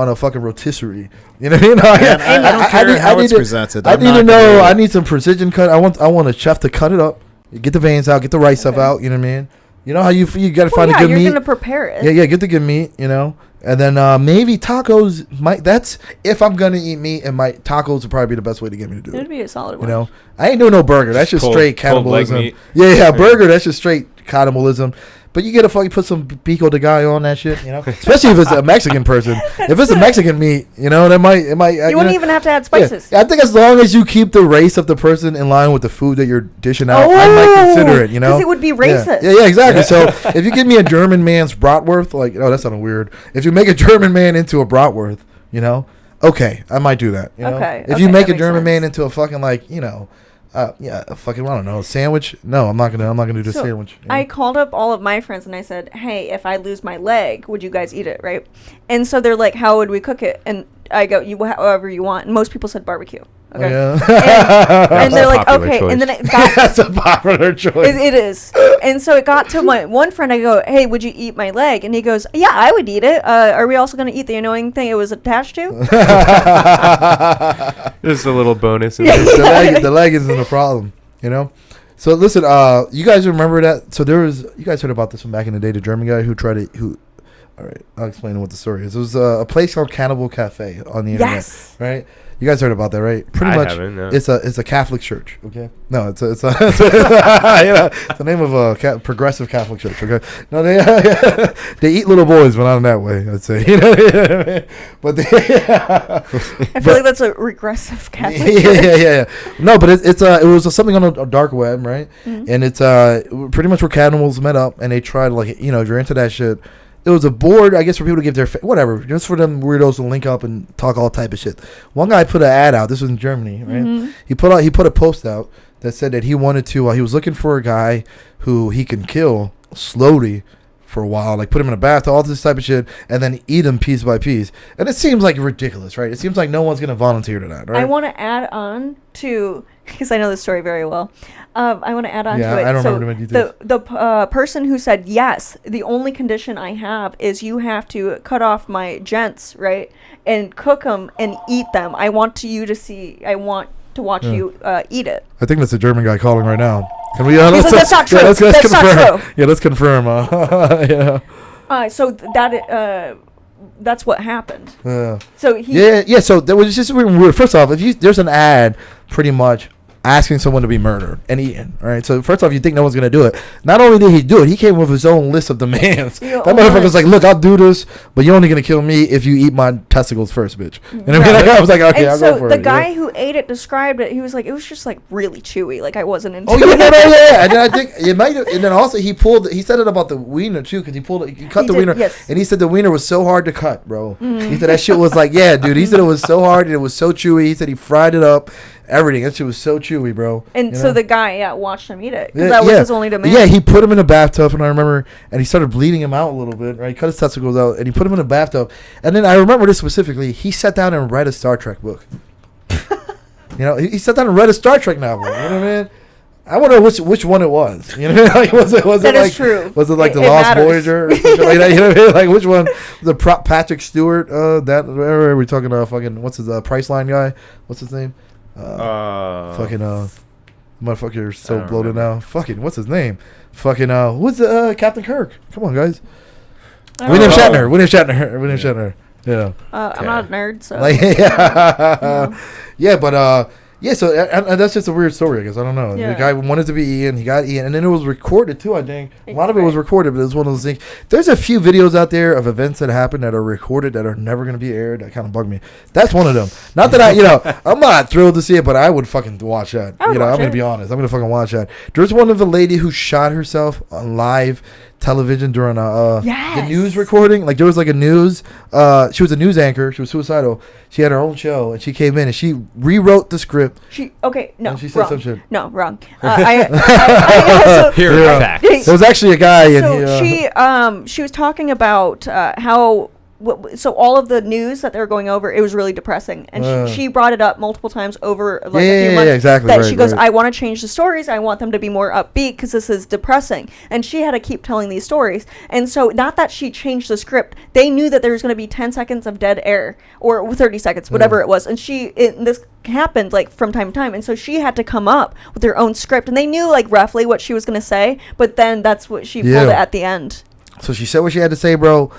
a fucking rotisserie. You know what I mean? I don't care how it's presented. I need to know. I need some precision cut. I want a chef to cut it up. Get the veins out. Get the rice stuff out. You know what I mean? You know how you got to find a good meat. You're gonna prepare it. Yeah. Get the good meat. You know. And then maybe tacos that's if I'm gonna eat meat, and my tacos would probably be the best way to get me to do it. It'd be a solid one. You know, I ain't doing no burger. That's just straight cannibalism. Yeah, burger. That's just straight cannibalism. But you get put some pico de gallo on that shit, you know. Especially if it's a Mexican person. If it's a Mexican meat, you know, it might. You wouldn't even have to add spices. Yeah. I think as long as you keep the race of the person in line with the food that you're dishing out, I might consider it. You know, because it would be racist. Yeah, exactly. So if you give me a German man's bratwurst, like, that sounded weird. If you make a German man into a bratwurst, you know, okay, I might do that. You know? If you make a German man into a fucking a fucking, I don't know, sandwich. No, I'm not gonna do the sandwich. You know? I called up all of my friends and I said, "Hey, if I lose my leg, would you guys eat it?" Right? And so they're like, "How would we cook it?" And I go, "You however you want." And most people said barbecue. Okay. And they're like, okay. Choice. And then it got that's a popular choice. It is. And so it got to my one friend. I go, "Hey, would you eat my leg?" And he goes, "Yeah, I would eat it. Are we also going to eat the annoying thing it was attached to?" Just a little bonus. The leg isn't a problem, you know. So listen, you guys remember that? So you guys heard about this one back in the day. The German guy all right, I'll explain what the story is. It was a place called Cannibal Cafe on the internet, right? You guys heard about that, right? Pretty much, haven't, no. It's a Catholic church. Okay, no, it's it's the name of a progressive Catholic church. Okay, no, they eat little boys, but not in that way. I'd say, you know, but I feel like that's a regressive Catholic. Yeah. No, but it was something on a dark web, right? Mm-hmm. And it's pretty much where cannibals met up, and they tried if you're into that shit. It was a board, I guess, for people to give their whatever, just for them weirdos to link up and talk all type of shit. One guy put an ad out. This was in Germany, right? Mm-hmm. He put a post out that said that he wanted to. He was looking for a guy who he can kill slowly for a while, like put him in a bath, all this type of shit, and then eat him piece by piece. And it seems like ridiculous, right? It seems like no one's gonna volunteer to that, right? I want to add on to, because I know this story very well. I want to add on to it. I don't remember the details. The person who said yes, the only condition I have is you have to cut off my gents, right, and cook them and eat them. I want to watch you eat it. I think that's a German guy calling right now. Can we? That's not true. Let's that's confirm. Not true. Yeah, let's confirm. Yeah. So that's what happened. So So that was just weird. First off, there's an ad, pretty much asking someone to be murdered and eaten. All right. So first off, you think no one's gonna do it. Not only did he do it, he came with his own list of demands. That motherfucker's like, "Look, I'll do this, but you're only gonna kill me if you eat my testicles first, bitch." And I was like, "Okay, I'll go for it." So the guy who ate it described it. He was like, "It was just like really chewy. Like I wasn't into." Oh yeah, no. And then I think it might have. And then also he said it about the wiener too, because he cut the wiener, yes. And he said the wiener was so hard to cut, bro. Mm-hmm. He said that shit was like, yeah, dude. He said it was so hard and it was so chewy. He said he fried it up. Everything. That shit was so chewy, bro. And so the guy, watched him eat it. Because that was his only demand. Yeah, he put him in a bathtub, and I remember, and he started bleeding him out a little bit, right? He cut his testicles out, and he put him in a bathtub. And then I remember this specifically. He sat down and read a Star Trek book. He sat down and read a Star Trek novel. You know what I mean? I wonder which one it was. You know what I mean? Was that it like, is true. Was it like The Lost matters. Voyager or something like that? You know what I mean? Like which one? The Patrick Stewart, that, where we talking about fucking, what's his Priceline guy? What's his name? Motherfucker's so bloated now. Fucking, what's his name? Fucking, what's Captain Kirk? Come on, guys. William Shatner. Yeah. I'm not a nerd, so. Yeah, but so and that's just a weird story, I guess. I don't know. Yeah. The guy wanted to be eaten. He got eaten. And then it was recorded, too, I think. A lot of it was recorded, but it was one of those things. There's a few videos out there of events that happen that are recorded that are never going to be aired. That kind of bug me. That's one of them. Not that I'm not thrilled to see it, but I would fucking watch that. I'm going to be honest. I'm going to fucking watch that. There's one of the lady who shot herself on live television during the Yes. news recording. Like there was like a news. She was a news anchor. She was suicidal. She had her own show, and she came in and she rewrote the script. No, and she said wrong. some shit. No, wrong. Here are facts. There was actually a guy, and she was talking about how. So all of the news that they were going over, it was really depressing, and she brought it up multiple times over like a few months. Yeah, exactly. That right, she goes, right. I want to change the stories. I want them to be more upbeat because this is depressing. And she had to keep telling these stories. And so, not that she changed the script, they knew that there was going to be 10 seconds of dead air or 30 seconds, whatever it was. And this happened like from time to time, and so she had to come up with her own script, and they knew like roughly what she was going to say, but then that's what she pulled it at the end. So she said what she had to say, bro.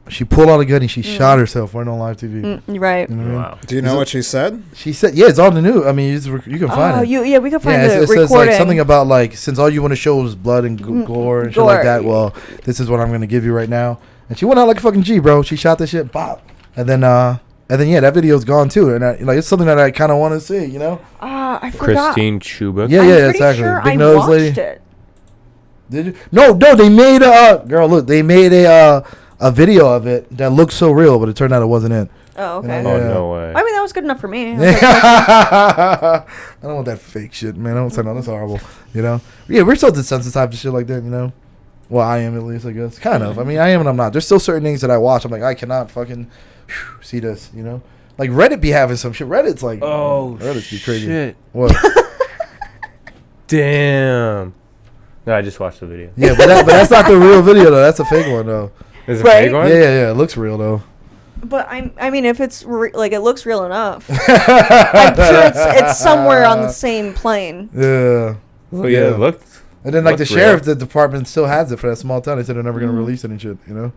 She pulled out a gun and she shot herself right on live TV. Right. You know what I mean? Wow. Do you know what she said? She said, "Yeah, it's on the news. I mean, you can find it. We can find Yeah, the it says recording. like something about like since all you want to show is blood and gore and shit like that. Well, this is what I'm gonna give you right now." And she went out like a fucking G, bro. She shot this shit, bop, and then yeah, that video's gone too. And like it's something that I kind of want to see, you know? I forgot. Christine Chubak. Yeah, I'm pretty exactly. sure Big I nose watched lady. it. Did you? No, they made girl. Look, they made a video of it that looked so real, but it turned out it wasn't it. Oh, okay. Yeah. Oh, no way. I mean, that was good enough for me. I don't want that fake shit, man. I don't say no. That's horrible. You know? Yeah, we're so desensitized to shit like that. You know? Well, I am at least, I guess. Kind of. I mean, I am and I'm not. There's still certain things that I watch. I'm like, I cannot fucking see this. You know? Like Reddit be having some shit. Reddit's like, Reddit's be crazy. Shit. What? Damn. No, I just watched the video. Yeah, but that's not the real video though. That's a fake one though. Is it Right? fake one? Yeah. It looks real though. But I mean, if it's like it looks real enough, I'm sure it's somewhere on the same plane. Yeah. Well, yeah, it looked. And then like the looked sheriff, real. the department still has it for that small town. They said they're never gonna release it and shit. You know.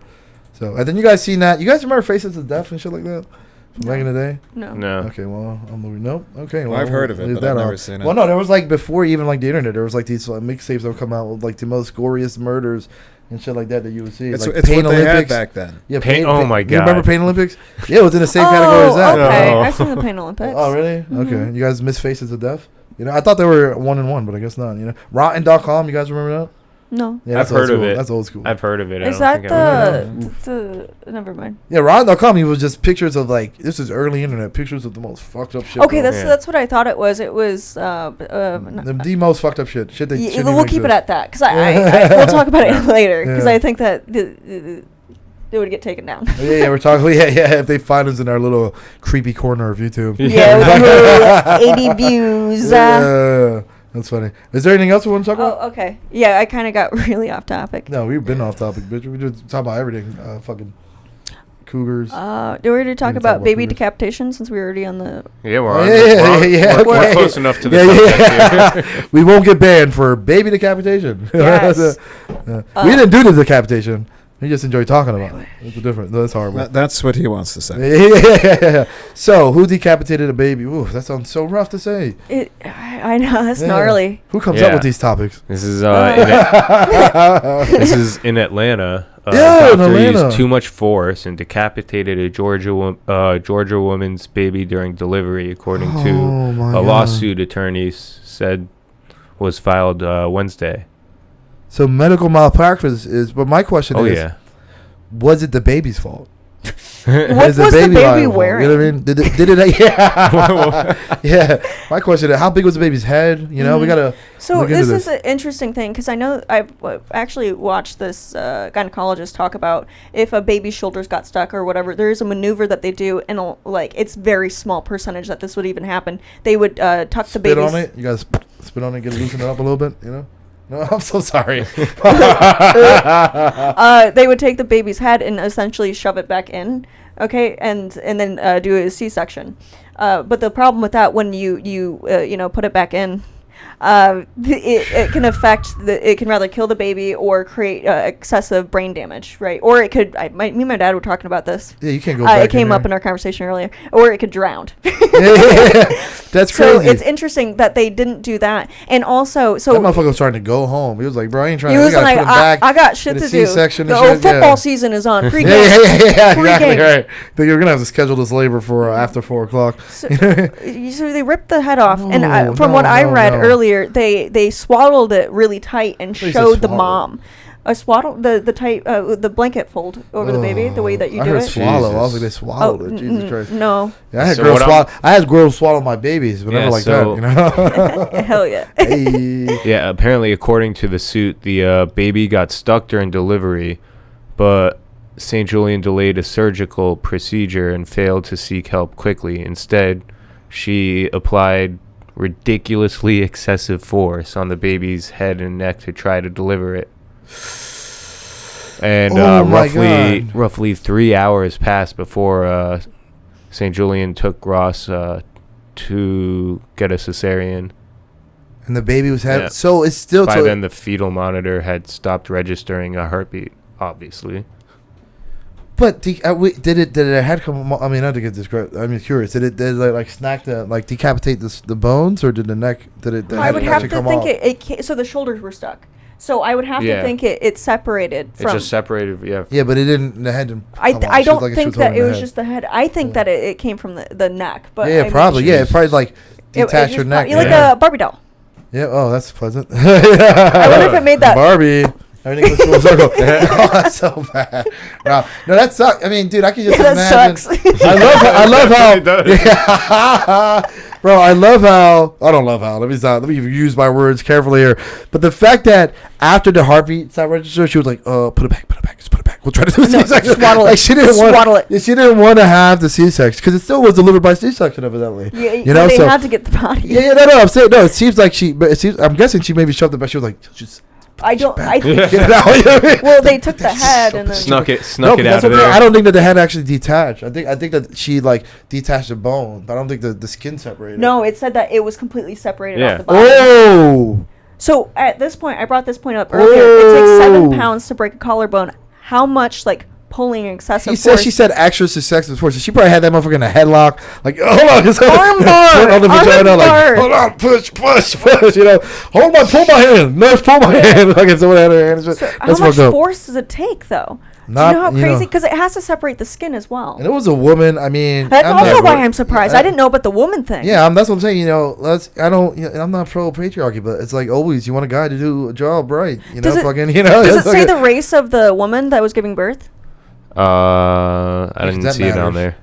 So and then you guys seen that? You guys remember Faces of Death and shit like that from back in the day? No. No. Okay, well, I'm moving. Nope. Okay, well, I've heard of it, leave but I've that never out. seen it. Well, no, there was like before even like the internet, there was like these mixtapes that would come out with like the most goriest murders and shit like that you would see. It's like what Pain they had Olympics. back then. Yeah, Pain- oh my You God. remember Pain Olympics? Yeah, it was in the same category as that. Okay, No. I've seen the Pain Olympics. Oh, really? Okay. You guys miss Faces of Death? You know, I thought they were 1-1, but I guess not. You know, Rotten.com. You guys remember that? No. Yeah, I've that's old heard of school. it. That's old school. I've heard of it. Is I that don't think I remember. the never mind. Yeah, Rotten.com. It was just pictures of like this is early internet pictures of the most fucked up shit. Okay, bro. that's what I thought it was. It was the most fucked up shit. Shit that shouldn't we'll even keep it exist. at that because we'll talk about it later because Yeah. I think that it would get taken down. Yeah, we're talking. Yeah. If they find us in our little creepy corner of YouTube. Yeah, with 80 views. Yeah, that's funny. Is there anything else we want to talk about? Oh, okay. Yeah, I kind of got really off topic. No, we've been off topic, bitch. We just talk about everything. Fucking cougars. Do we already talk talk about about baby cougars. decapitation since we were already on the... Yeah, we're on. Yeah, We're okay. close enough to the Yeah. subject here. We won't get banned for baby decapitation. Yes. We didn't do the decapitation. We just enjoy talking about it. It's different. That's horrible. That's what he wants to say. Yeah. So, who decapitated a baby? Ooh, that sounds so rough to say. I know, that's Yeah. gnarly. Who comes up Yeah. with these topics? This is this is in Atlanta. Yeah, in Doctor Atlanta. used too much force and decapitated a Georgia woman's baby during delivery, according Oh, to my a God. lawsuit attorneys said was filed Wednesday. So medical malpractice is, but my question Oh is, yeah. was it the baby's fault? What Is was the baby liable? wearing? You know what I mean? Did it yeah. Yeah. My question is, how big was the baby's head? You know, we got to So look into this is an interesting thing because I know I've actually watched this gynecologist talk about if a baby's shoulders got stuck or whatever. There is a maneuver that they do, and like it's very small percentage that this would even happen. They would tuck the spit baby's. on it. You guys spit on it, get it loosen it up a little bit, you know? No, I'm so sorry. They would take the baby's head and essentially shove it back in, okay, and then do a C-section. But the problem with that, when you put it back in, it can affect it can rather kill the baby or create excessive brain damage, right? Or it could. Me and my dad were talking about this. Yeah, you can't go back It came in up there. in our conversation earlier. Or it could drown. That's So crazy. it's interesting that they didn't do that, and also That motherfucker was trying to go home. He was like, bro, I ain't trying he to was gotta like, put him back. I got shit get a to do. C-section The and old shit, football yeah. season is on. Pre-game. Yeah, exactly Pre-game. right. But you're gonna have to schedule this labor for after 4 o'clock. So they ripped the head off, and No, from what I read no. earlier, they swaddled it really tight and Please showed just the swallow mom. A swaddle, the tight, the blanket fold over the baby, the way that you do it. Swallow. I was like, they swallowed it. Jesus Christ. No. Yeah, I had girls swallow my babies, but never like that. You know. Hell yeah. Hey. Yeah. Apparently, according to the suit, the baby got stuck during delivery, but St. Julian delayed a surgical procedure and failed to seek help quickly. Instead, she applied ridiculously excessive force on the baby's head and neck to try to deliver it. And roughly 3 hours passed before St. Julian took Ross to get a cesarean. And the baby was having... Yeah. So it's still... By then, the fetal monitor had stopped registering a heartbeat, obviously. But did it head come? I mean, not to get this. I'm curious. Did it like snack decapitate the bones, or did the neck? I would have to think it. So the shoulders were stuck. So I would have to think it separated. It just separated. Yeah. Yeah, but it didn't. The head didn't. I don't think that it was just the head. I think that it came from the neck. But yeah, probably. Yeah, it probably like detached your neck. Like a Barbie doll. Yeah. Oh, that's pleasant. I wonder if it made that Barbie. Everything goes full circle. Oh, that's so bad. Wow. No, that sucks. I mean, dude, I can just imagine. That sucks. I love how. Bro, I love how. I don't love how. Let me use my words carefully here. But the fact that after the heartbeat stopped register, she was like, put it back, just put it back. We'll try to do the C-section. Swaddle it. Like she didn't want to have the C-section because it still was delivered by C-section, evidently. Yeah, you know, they had to get the body. Yeah, no. I'm saying no. It seems like I'm guessing she maybe shoved it back. She was like, just. Well, they took the head and then snuck it out of there. I don't think that the head actually detached. I think that she like detached the bone, but I don't think the skin separated. No, it said that it was completely separated off the body. Oh. So at this point, I brought this point up earlier. It takes 7 pounds to break a collarbone. How much pulling excessive force? She said extra excessive force. So she probably had that motherfucker in a headlock. Like, hold on. Armbar. On the vagina. Like, hold on. Push. You know, pull my hand. Nurse, pull my hand. Like, if someone had her hand. So how much force does it take, though? Do you know how crazy? Because it has to separate the skin as well. And it was a woman. I mean, that's also why I'm surprised. I didn't know about the woman thing. Yeah, that's what I'm saying. You know, I'm not pro patriarchy, but it's like always, you want a guy to do a job right. Does it say the race of the woman that was giving birth? I didn't see it on there.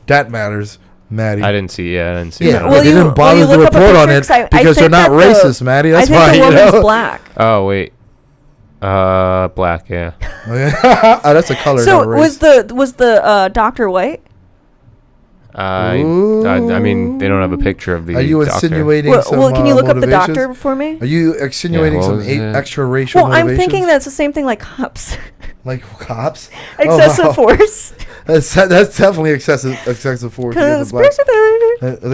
That matters, Maddie. I didn't see it. Yeah, well, they didn't bother to report on it because they're not racist, Maddie. That's why. I think the woman's black. Oh wait, black. Yeah. That's a color. So was the doctor white? I mean, they don't have a picture of the. Are you insinuating some? Well, can you look up the doctor for me? Are you insinuating some extra racial? Well, I'm thinking that's the same thing like cops. Like cops? Excessive force. That's definitely excessive force. Conspiracy.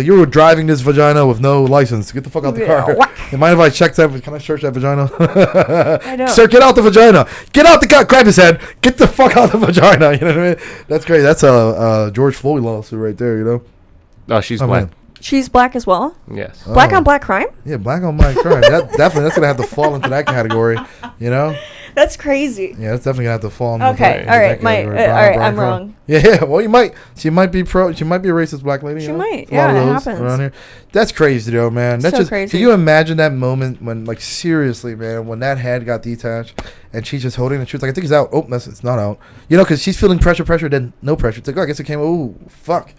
You were driving this vagina with no license. Get the fuck out the car. You mind if I check that? Can I search that vagina? I know. Sir, get out the vagina. Get out the car. Grab his head. Get the fuck out the vagina. You know what I mean? That's great. That's a George Floyd lawsuit right there, you know? Oh, she's black. Man. She's black as well? Yes. Black on black crime? Yeah, black on black crime. That's going to have to fall into that category, you know? That's crazy. Yeah, that's definitely gonna have to fall into okay, all right, I'm wrong. Yeah, well, you might. She might be a racist black lady. She might. Yeah, it happens around here. That's crazy, though, man. That's so just crazy. Can you imagine that moment when, like, seriously, man, when that head got detached and she's just holding it? She was like, I think it's out. Oh, it's not out. You know, because she's feeling pressure, then no pressure. It's like, oh, I guess it came. Oh, fuck.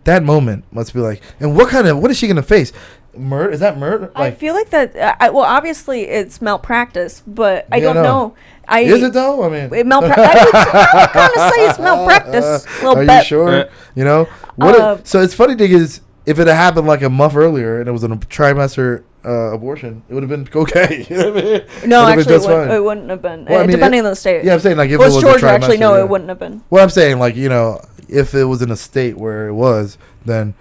That moment must be like, and what is she gonna face? Murder? Is that murder? I feel like that. Well, obviously it's malpractice, but I don't know. Is it though? I mean, I would kind of say it's malpractice. Are you sure? You know what? So it's funny thing is, if it had happened like a month earlier and it was a trimester abortion, it would have been okay. You know what I mean? No, actually, it wouldn't have been. Well, depending on the state. Yeah, I'm saying like if it was Georgia, actually, no, it wouldn't have been. Well, I'm saying like if it was in a state where it was, then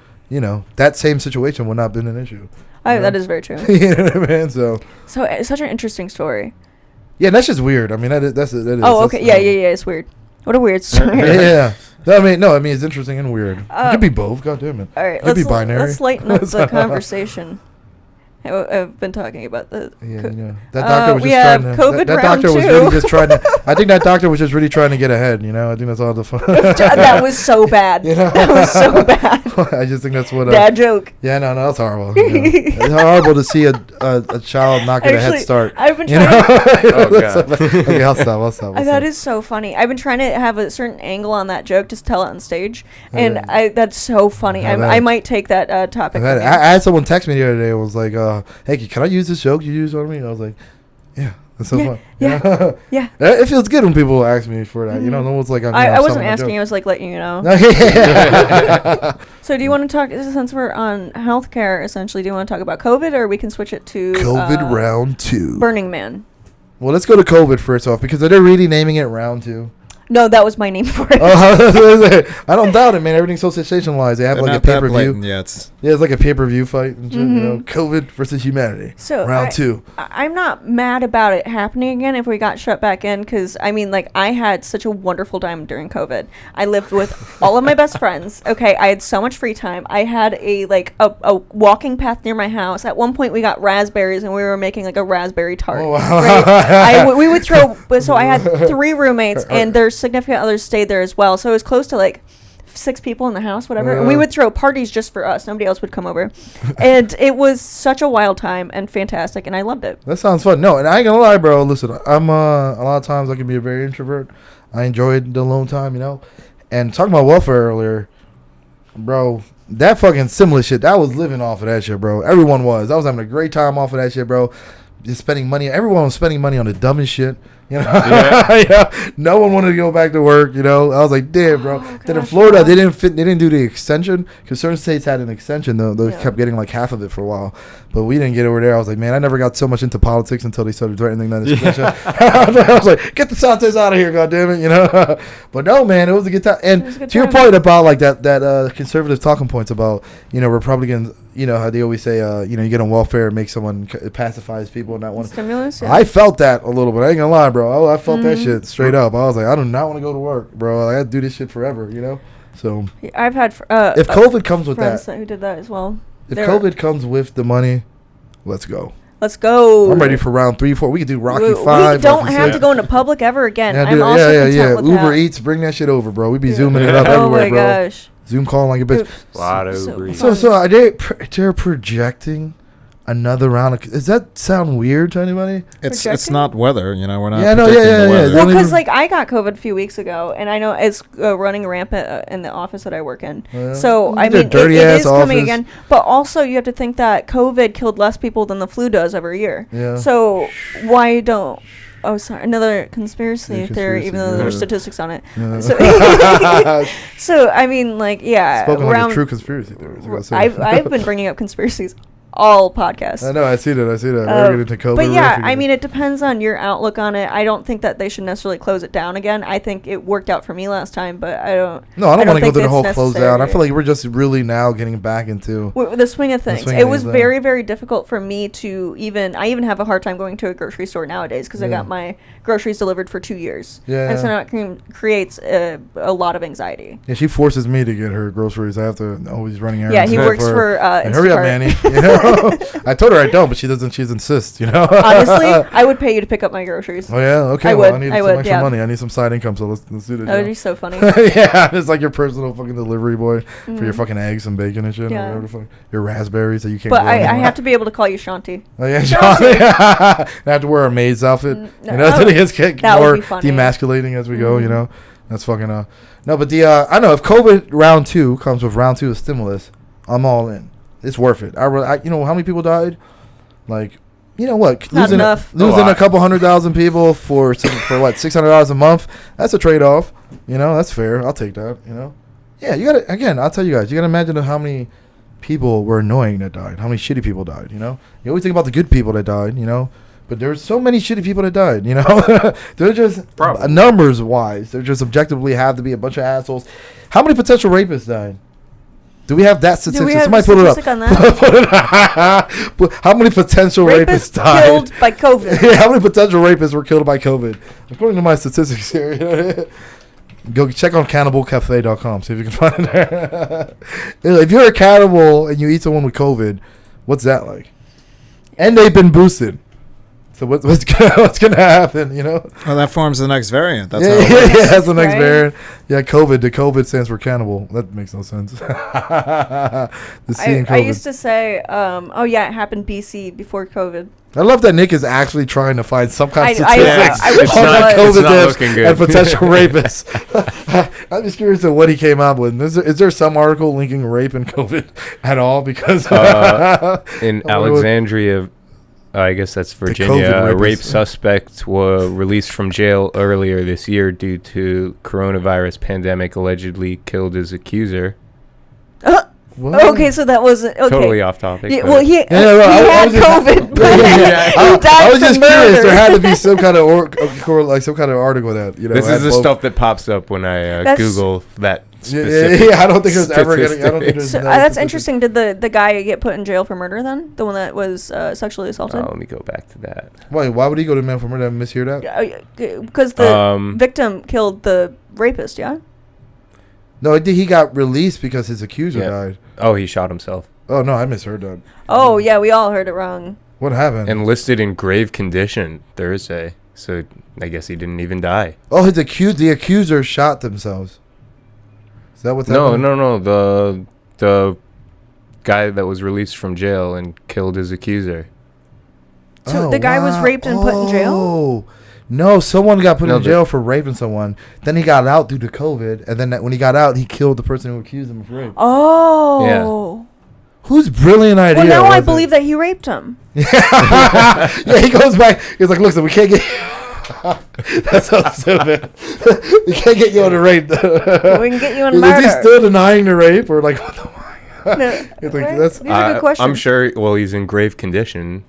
that same situation would not have been an issue. That is very true. You know what I mean? So it's such an interesting story. Yeah, that's just weird. I mean, that is. Oh, okay. Yeah. It's weird. What a weird story. Yeah. No, I mean, it's interesting and weird. It could be both. God damn it. All right. It could be binary. Let's lighten up the conversation. I've been talking about the. Yeah, that doctor was just trying to. COVID that round doctor was two. really just trying to. I think that doctor was just really trying to get ahead. You know, I think that's all the fun. That was so bad. You know? That was so bad. I just think that's what. Dad joke. Yeah, no, that's horrible. It's horrible to see a child not get a head start. I've been You trying. Oh, God. Okay, I'll stop. That is so funny. I've been trying to have a certain angle on that joke, just tell it on stage, and Yeah. that's so funny. I might take that topic. I had someone text me the other day. It was like, "Hey, can I use this joke you used on me?" And I was like, "Yeah, that's so fun." Yeah. Yeah. It feels good when people ask me for that. You know, no one's like, I wasn't asking. I was like letting you know. Yeah. So do you want to talk, since we're on healthcare, essentially, do you want to talk about COVID, or we can switch it to COVID round 2. Burning Man? Well, let's go to COVID first off, because they're really naming it round 2. No, that was my name for it. I don't doubt it, man. Everything's so sensationalized. They have They're like a not that pay-per-view. blatant yet. Yeah, it's like a pay-per-view fight and shit, you know, COVID versus humanity. So round 2. I'm not mad about it happening again if we got shut back in, because I mean, like, I had such a wonderful time during COVID. I lived with all of my best friends. Okay, I had so much free time. I had a walking path near my house. At one point, we got raspberries and we were making like a raspberry tart. Oh, wow. Right? We would throw. So I had 3 roommates and their significant others stayed there as well. So it was close to like 6 people in the house, whatever. And we would throw parties just for us. Nobody else would come over. And it was such a wild time and fantastic, and I loved it. That sounds fun. No, and I ain't gonna lie, bro. Listen, I'm a lot of times I can be a very introvert. I enjoyed the alone time, you know. And talking about welfare earlier, bro, that fucking similar shit, that was living off of that shit, bro. Everyone was. I was having a great time off of that shit, bro. Just spending money. Everyone was spending money on the dumbest shit. You know, Yeah. No one wanted to go back to work. You know, I was like, damn, bro. Then in gosh, Florida, yeah. they didn't do the extension because certain states had an extension. Though they Yeah. kept getting like half of it for a while, but we didn't get over there. I was like, man, I never got so much into politics until they started threatening that extension. I was like, get the Santes out of here, goddammit, you know. But no, man, it was a good time. And to your point about like that conservative talking points about, you know, Republicans. You know how they always say, you know, you get on welfare and make someone it pacifies people and not want Stimulus. Yeah. I felt that a little bit. I ain't gonna lie, bro. I felt that shit straight up. I was like, I do not want to go to work, bro. I got to do this shit forever, you know. So I've had if COVID comes with friends that, who did that as well. if COVID comes with the money, let's go. Let's go. I'm ready for round 3, 4. We could do Rocky We 5. don't Rocky have 6. to go into public ever again. Yeah, I'm also content with Uber that. Eats, bring that shit over, bro. We be zooming it up everywhere, Oh my bro. gosh. Zoom calling like a bitch. Oops. A lot of So Uber Eats. fun. So are they're projecting another round of. Does that sound weird to anybody? It's Projecting? not weather, you know. We're not. Yeah, no, predicting yeah, the yeah, weather. yeah. Well, Don't because even- like I got COVID a few weeks ago, and I know it's running rampant in the office that I work in. Yeah. So I It's a mean, it dirty-ass is coming office. again. But also, you have to think that COVID killed less people than the flu does every year. Yeah. So why don't? Oh, sorry, another conspiracy Yeah, theory, even though conspiracy, there's yeah. statistics on it. Yeah. So, so I mean, like, yeah, Spoken like round- a true conspiracy theorist. I gotta say. I've been bringing up conspiracies all podcasts. I know. I see that. We're getting into COVID. But yeah, real I mean, it depends on your outlook on it. I don't think that they should necessarily close it down again. I think it worked out for me last time, but I don't. No, I don't want to go think through the whole it's close down. I necessary. feel like we're just really now getting back into. The swing of things. swing It of was things, very, very difficult for me to I even have a hard time going to a grocery store nowadays because I Yeah. got my groceries delivered for 2 years. Yeah. And so now it creates a lot of anxiety. Yeah, she forces me to get her groceries. I have to always running errands. Yeah, he for works her. for And hurry up, Instacart. Manny. You know? I told her I don't, but she doesn't. She insists. You know. Honestly, I would pay you to pick up my groceries. Oh yeah. Okay. I well, would, I need I some would, extra yeah. money. I need some side income. So let's do this. That would be so funny. Yeah, it's like your personal fucking delivery boy for your fucking eggs and bacon and shit. Yeah. Or whatever the fuck. Your raspberries that you can't. But grow I anymore. have to be able to call you Shanti. Oh yeah, I have to wear a maid's outfit. No, You know, so it gets that would more be funny. demasculating as we go. You know, that's fucking no. But I know if COVID round 2 comes with round 2 of stimulus, I'm all in. It's worth it. You know how many people died? Like, you know what? Not enough. Losing A a couple 100,000 people for what $600 a month. That's a trade off. You know, that's fair. I'll take that. You know, yeah. You gotta again. I'll tell you guys. You gotta imagine how many people were annoying that died. How many shitty people died. You know, you always think about the good people that died. You know. But there's so many shitty people that died, you know? They're just, Probably. numbers-wise, there just objectively have to be a bunch of assholes. How many potential rapists died? Do we have that statistic? Do we have Somebody a put it up. statistic on that? But how many potential rapists died? killed by COVID. Yeah, how many potential rapists were killed by COVID? According to my statistics here. Go check on cannibalcafe.com, see if you can find it there. If you're a cannibal and you eat someone with COVID, what's that like? and they've been boosted. So what's gonna happen? You know? Well, that forms the next variant. That's yeah, how it works. yeah, that's the next Right? variant. Yeah, COVID. The COVID stands for cannibal. That makes no sense. The C in I COVID. used to say, oh yeah, it happened BC before COVID. I love that Nick is actually trying to find some kind of I statistics wish on it was. COVID It's not deaths looking good. and potential rapists. I'm just curious of what he came up with. Is there some article linking rape and COVID at all? Because in Alexandria, I guess that's Virginia, COVID a rape rapists. suspect was released from jail earlier this year due to coronavirus pandemic, allegedly killed his accuser. What? Okay, so that wasn't okay. Totally off topic. Yeah, but- well, he no, I had was just- COVID, but Yeah, he I died was just from curious. murder. There had to be some kind of some kind of article that this had is the both- stuff that pops up when I That's- Google that Yeah, specific. I don't think there's ever gonna. I don't think there's. So, no that's statistics. interesting. Did the guy get put in jail for murder then? The one that was sexually assaulted? Oh, let me go back to that. Why would he go to man for murder? Did I mishear that? Because the victim killed the rapist, yeah? No, he got released because his accuser Yeah. died. Oh, he shot himself. Oh no, I misheard that. Oh, yeah, we all heard it wrong. What happened? And listed in grave condition Thursday. So I guess he didn't even die. Oh, the accuser shot themselves. Is that what's No, happening? no. The guy that was released from jail and killed his accuser. So the guy was raped and put in jail? Oh, no, someone got put No, in jail for raping someone. Then he got out due to COVID, and then when he got out, he killed the person who accused him of rape. Oh. Whose brilliant idea? Well, now I was it? believe that he raped him. Yeah, he goes back. He's like, "Listen, we can't get." That's so stupid. We can't get you on the rape. We can get you on Is murder. he still denying the rape, or like what the? No, It's like, right? that's- These are good questions. I'm sure. Well, he's in grave condition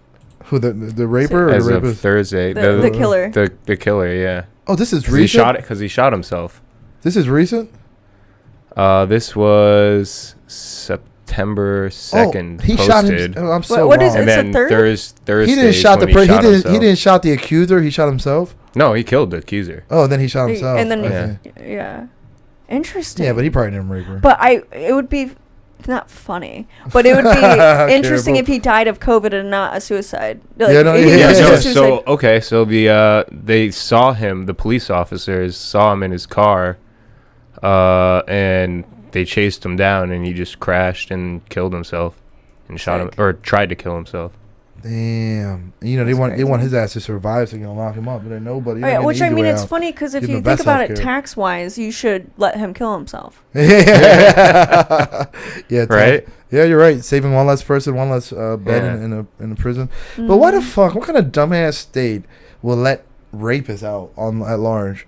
Who the raper or as the of rapist? Thursday. The killer. The killer. Yeah. Oh, this is 'Cause he recent. shot it because he shot himself. This is recent. This was September 2nd. Oh, he posted. shot him. Oh, I'm so What wrong. is it? And It's a then third? Thursday. He didn't shot the. he shot He himself. didn't shot the accuser. He shot himself. No, he killed the accuser. Oh, then he shot himself. And then, Okay. yeah. Interesting. Yeah, but he probably didn't rape her. But it would be not funny, but it would be interesting if he died of COVID and not a suicide. Like, Yeah, no, he yeah, was yeah. just a So suicide. okay, so they saw him. The police officers saw him in his car, and they chased him down, and he just crashed and killed himself, and shot him Sick. or tried to kill himself. Damn. You know, That's they want crazy. his ass to survive so they can lock him up, but then nobody. Oh, yeah, which I mean, it's funny because if Give you him the think best about it healthcare. tax wise, you should let him kill himself. Yeah. Yeah. Right? Yeah, you're right. Saving one less person, one less bed Yeah. in a prison. But why the Mm-hmm. fuck? What kind of dumbass state will let rapists out at large?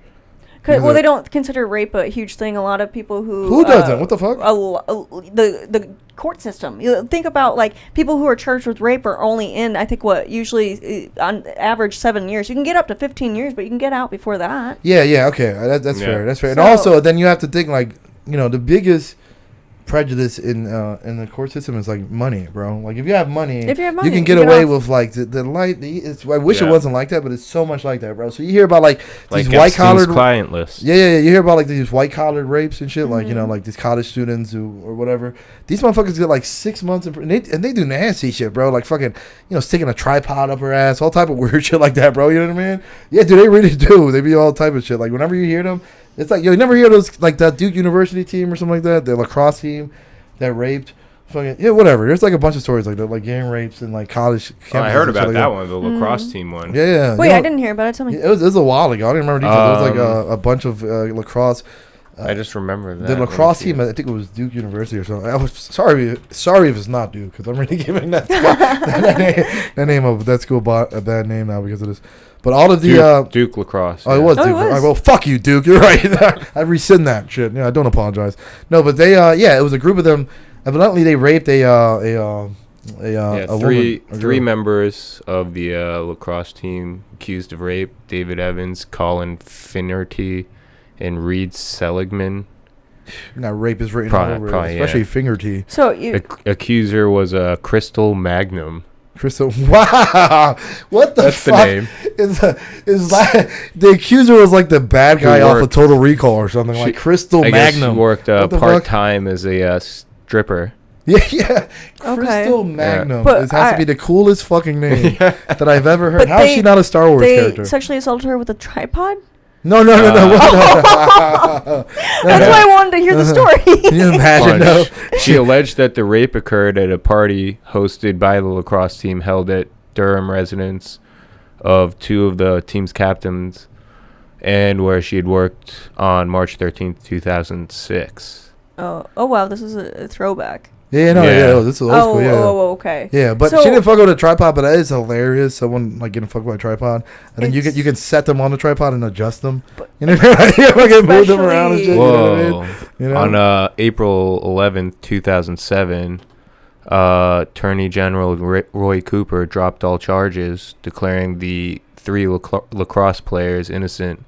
Well, they don't consider rape a huge thing. A lot of people who doesn't? What the fuck? The court system. You think about like people who are charged with rape are only in I think usually on average 7 years. You can get up to 15 years, but you can get out before that. Yeah, okay. That's Yeah. fair. That's fair. So- And also, then you have to think like, the biggest prejudice in the court system is like money, bro. Like if you have money, If you have you money, can you get get away off. with like the light. I wish it Yeah. wasn't like that, but it's so much like that, bro. So you hear about like Like these white Epstein's collared. client list. Yeah. You hear about like these white collared rapes and shit, like Mm-hmm. like these college students or whatever. These motherfuckers get like 6 months, and they do nasty shit, bro. Like fucking, sticking a tripod up her ass, all type of weird shit like that, bro. You know what I mean? Yeah, dude, they really do. They be all type of shit. Like whenever you hear them, it's like you never hear those like that Duke University team or something like that, the lacrosse team that raped. Fucking whatever. There's like a bunch of stories like that, like gang rapes and like college. Oh, I campuses heard and shit about like that one, the lacrosse team one. Yeah. Wait, I didn't hear about it. Tell me. It was a while ago. I didn't remember details. It was like a bunch of lacrosse. I just remember that. The lacrosse team, I think it was Duke University or something. I was sorry if it's not Duke, because I'm really giving that name of that school a bad name now because of this. But all of the Duke lacrosse. oh, it yeah. was Oh, it Duke. was. All right, well, fuck you, Duke. You're right. I rescind that shit. Yeah, I don't apologize. No, but they it was a group of them. Evidently, they raped a three woman, a three girl. members of the lacrosse team accused of rape: David Evans, Colin Finnerty, and Reed Seligman. Now, rape is written Probably- all over probably, it, especially yeah. finger tea. So you Accuser was Crystal Magnum. Crystal, wow, what the That's the fuck? name. Is like the accuser was like the bad guy off of worked- Total Recall or something, like Crystal I guess she Magnum. worked What the fuck? part time as a stripper. Yeah. Crystal Magnum. But It has to be the coolest fucking name that I've ever heard. But How is she not a Star Wars character? They sexually assaulted her with a tripod? No. That's why I wanted to hear the story. Can you imagine, though? She alleged that the rape occurred at a party hosted by the lacrosse team held at Durham residence of two of the team's captains, and where she had worked on March 13th, 2006. Oh wow, this is a throwback. Yeah, this is old school, yeah. Okay. Yeah, but she didn't fuck with a tripod, but that is hilarious. Someone like getting fucked by a tripod, and then you can set them on the tripod and adjust them. You know, you fucking move them around and shit. Whoa! You know? On April 11th, 2007, Attorney General Roy Cooper dropped all charges, declaring the three lacrosse players innocent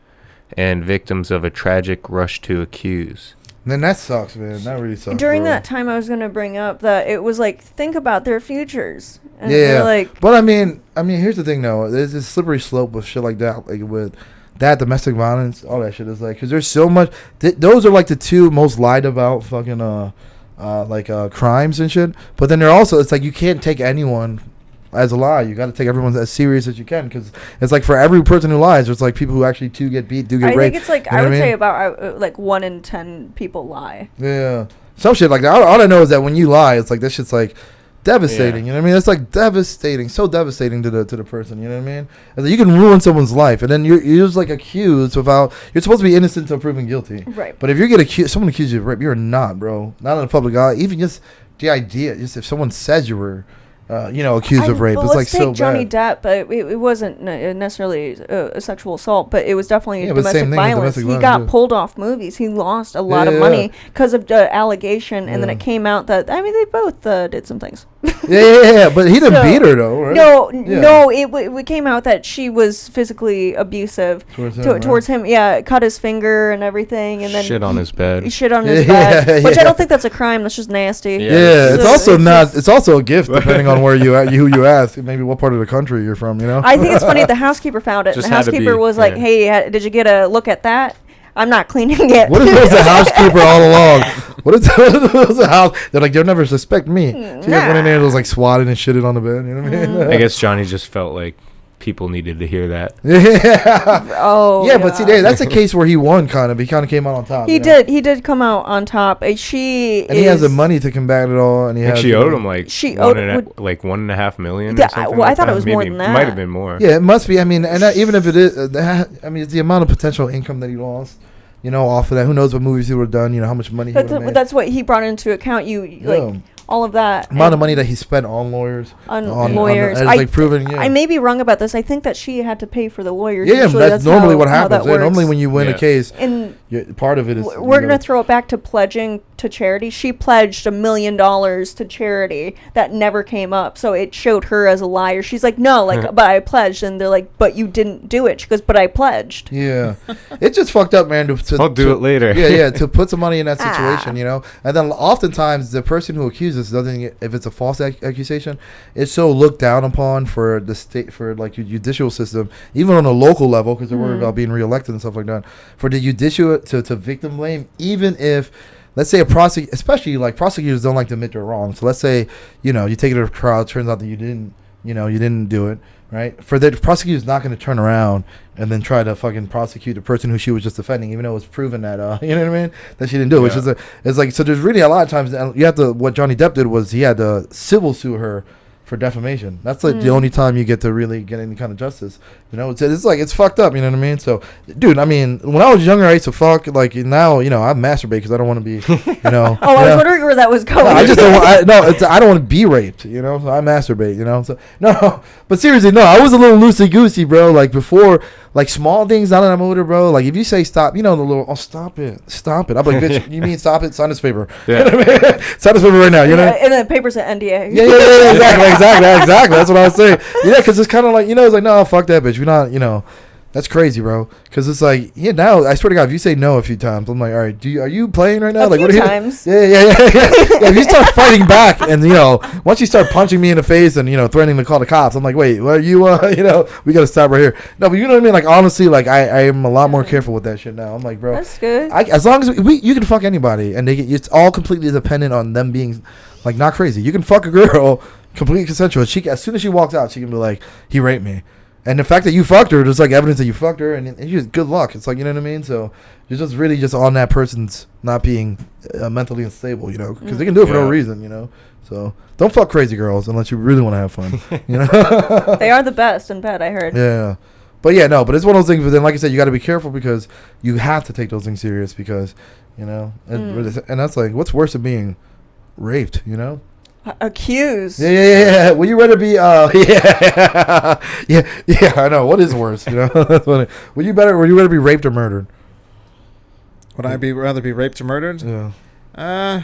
and victims of a tragic rush to accuse. Then that sucks, man. That really sucks. During that time, I was gonna bring up that it was like, think about their futures. And yeah, like, but I mean, here's the thing, though. There's this slippery slope with shit like that, like with that domestic violence, all that shit is like, because there's so much. Those are like the two most lied about fucking crimes and shit. But then they're also, it's like you can't take anyone as a lie. You got to take everyone as serious as you can, because it's like for every person who lies, there's like people who actually do get beat, do get raped. I think it's like, I would say about like 1 in 10 people lie. Yeah, some shit like that. All I know is that when you lie, it's like this shit's like devastating. You know what I mean? It's like devastating, so devastating to the person. You know what I mean? It's like you can ruin someone's life, and then you're just like accused without. You're supposed to be innocent until proven guilty. Right. But if you get accused, someone accuses you of rape, you're not, bro. Not in the public eye. Even just the idea, just if someone says you were. Accused of rape. It's like so bad. Johnny Depp, but it wasn't necessarily a sexual assault, but it was definitely domestic violence. He got pulled off movies. He lost a lot of money because of the allegation, and then it came out that they both did some things. Yeah, but he didn't beat her though, right? No, it came out that she was physically abusive towards him. Yeah, cut his finger and everything, and then shit on his bed. Which I don't think that's a crime. That's just nasty. Yeah, it's also not. It's also a gift, depending on where who you ask, maybe what part of the country you're from. You know. I think it's funny. The housekeeper found it. And the housekeeper was like, "Hey, did you get a look at that? I'm not cleaning it." What if it was a housekeeper all along? What if it was a house? They're like, they'll never suspect me. She just went in there and was like swatted and shitted on the bed. You know what I mean? I guess Johnny just felt like people needed to hear that. Yeah. Oh. Yeah, but see, that's a case where he won. He kind of came out on top. He did. He did come out on top. He has the money to combat it all, and she owed him like $1.5 million. Yeah, or something I thought it was more than that. It might have been more. Yeah, it must be. I mean, and even if it is, it's the amount of potential income that he lost. Off of that, who knows what movies he would have done? How much money he would have made. But that's what he brought into account. All of that amount of money that he spent on lawyers. On lawyers. I may be wrong about this. I think that she had to pay for the lawyers. Yeah, that's normally what happens. Normally, when you win a case, and part of it is. We're gonna throw it back to pledging to charity. She pledged $1 million to charity that never came up, so it showed her as a liar. She's like, no, but I pledged, and they're like, but you didn't do it. She goes, but I pledged. Yeah, it's just fucked up, man. I'll do it later. Yeah, to put some money in that situation, and then oftentimes the person who accuses doesn't. If it's a false accusation, it's so looked down upon for the state, for like your judicial system, even on a local level, because they're worried about being reelected and stuff like that. For the judicial to victim blame, even if, let's say especially like prosecutors don't like to admit they're wrong. So let's say you take it to a trial, it turns out that you didn't do it, right? For the prosecutor's not going to turn around and then try to fucking prosecute the person who she was just defending, even though it was proven that you know what I mean, that she didn't do it. Which is it's like, so there's really a lot of times you have to. What Johnny Depp did was he had to civil sue her for defamation. That's like the only time you get to really get any kind of justice. It's like, it's fucked up. You know what I mean? So, dude, I mean, when I was younger, I used to fuck. Like now, I masturbate because I don't want to be, Oh, I was wondering where that was going. No, I just don't. I don't want to be raped. So I masturbate. So no, but seriously, no, I was a little loosey goosey, bro. Like before, like small things. Now that I'm older, bro. Like if you say stop, the little, stop it. I'm like, bitch, you mean stop it? Sign this paper. Yeah. Sign this paper right now. And then papers at NDA. Yeah, exactly. That's what I was saying. Yeah, because it's kind of like, it's like, no, fuck that bitch. We're not, That's crazy, bro. Because it's like, yeah, now, I swear to God, if you say no a few times, I'm like, all right, are you playing right now? A Like, few what are you times. Yeah. If you start fighting back and, once you start punching me in the face and, threatening to call the cops, I'm like, wait, what are you, we got to stop right here. No, but you know what I mean? Like, honestly, like, I am a lot more careful with that shit now. I'm like, bro. That's good. As long as you can fuck anybody and it's all completely dependent on them being, like, not crazy. You can fuck a girl completely consensual. As soon as she walks out, she can be like, he raped me. And the fact that you fucked her, there's like evidence that you fucked her, and you just good luck. It's like, you know what I mean? So you're just really just on that person's not being mentally unstable, because they can do it for no reason, So don't fuck crazy girls unless you really want to have fun, They are the best in bed, I heard. Yeah. But but it's one of those things. But then, like I said, you got to be careful because you have to take those things serious because, and that's like, what's worse than being raped, Accused. Yeah. Will you rather be? Yeah. I know. What is worse? That's funny. Would you rather be raped or murdered? Would I rather be raped or murdered? Yeah.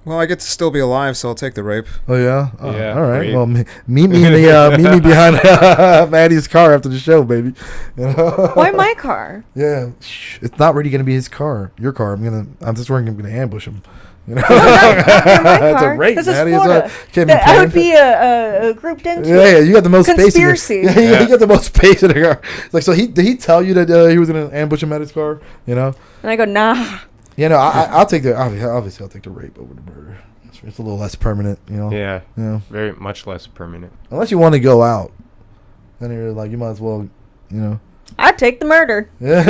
Well, I get to still be alive, so I'll take the rape. Oh yeah. Yeah. All right. Rape. Well, meet me behind Maddie's car after the show, baby. Why my car? Yeah. It's not really gonna be his car. Your car. I'm just worried I'm gonna ambush him. Not my That's car. a rape, This is Maddie. Florida. I would be grouped into. Yeah, you got the most conspiracy. space. You got the most space in the car. Like, so did he tell you that he was gonna ambush him at his car? And I go, nah. I'll take the obviously I'll take the rape over the murder. It's a little less permanent, Yeah. Yeah. Very much less permanent. Unless you want to go out, then you're like, you might as well, I'd take the murder. Yeah.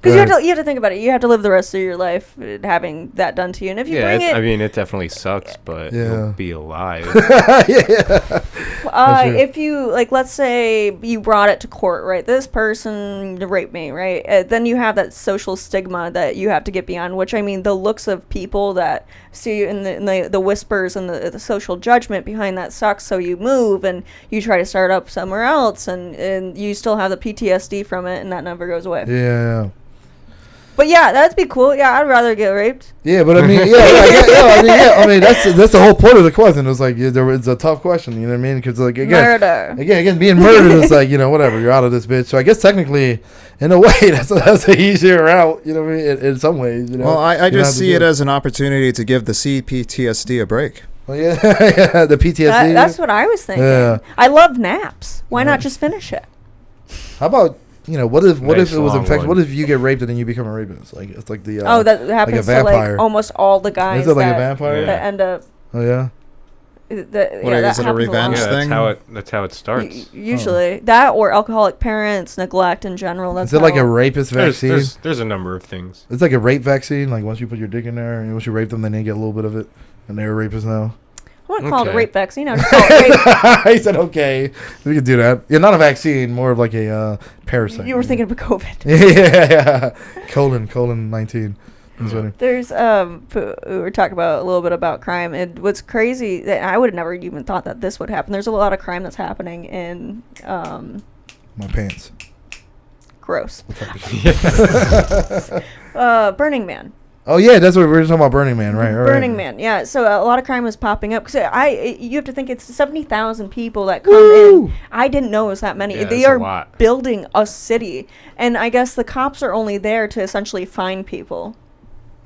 Because you have to think about it. You have to live the rest of your life having that done to you. And if you bring it... I mean, it definitely sucks, but you'll be alive. Yeah. If you, like, let's say you brought it to court, right? This person raped me, right? Then you have that social stigma that you have to get beyond, which, I mean, the looks of people that see you in the whispers and the social judgment behind that sucks. So you move and you try to start up somewhere else and you still have the PTSD from it and that never goes away. Yeah. But yeah, that'd be cool. Yeah, I'd rather get raped. Yeah, but I mean, I mean, that's the whole point of the question. It's like it's a tough question. You know what I mean? Because like again, being murdered is like whatever. You're out of this bitch. So I guess technically, in a way, that's an easier route. You know what I mean? In some ways, Well, I just see it as an opportunity to give the CPTSD a break. Well, yeah, the PTSD. That's what I was thinking. Yeah. I love naps. Why not just finish it? How about? What if it was infected? One. What if you get raped and then you become a rapist? Like it's like the that happens like a vampire. to like almost all the guys. Is it like a vampire? That end up? Oh yeah. Is it a revenge thing? That's how it starts. Usually that or alcoholic parents, neglect in general. That's Is it like a rapist vaccine? There's a number of things. It's like a rape vaccine. Like once you put your dick in there and once you rape them, then they get a little bit of it, and they're rapists now. I wouldn't call it a rape vaccine. I would call it rape. He said, okay. We could do that. Yeah, not a vaccine, more of like a parasite. You were thinking of COVID. Yeah. Colon 19. There's, we were talking about a little bit about crime. And what's crazy, that I would have never even thought that this would happen. There's a lot of crime that's happening in, my pants. Gross. Burning Man. Oh yeah, that's what we were talking about. Burning Man, right? Burning Man, yeah. So a lot of crime was popping up because you have to think it's 70,000 people that come in. I didn't know it was that many. Yeah, they are building a city, and I guess the cops are only there to essentially find people.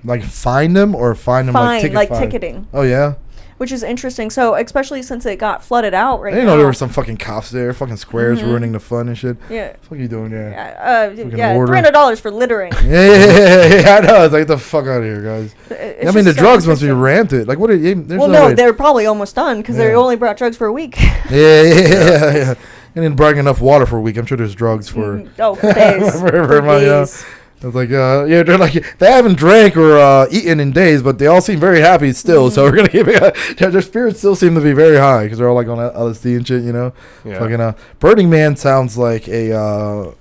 Like find them or find them like ticketing. Oh yeah. Which is interesting. So, especially since it got flooded out right now. I didn't know there were some fucking cops there, fucking squares ruining the fun and shit. Yeah. What the fuck are you doing there? $300 for littering. Yeah, I know. It's like, get the fuck out of here, guys. I mean, the drugs must be rampant. Like, what are you... They're probably almost done because they only brought drugs for a week. Yeah. And then bring enough water for a week. I'm sure there's drugs for... for days. for days. It's like, they're like, they haven't drank or eaten in days, but they all seem very happy still. So we're going to keep it. Their spirits still seem to be very high because they're all like on LSD and shit, Yeah. Fucking, Burning Man sounds like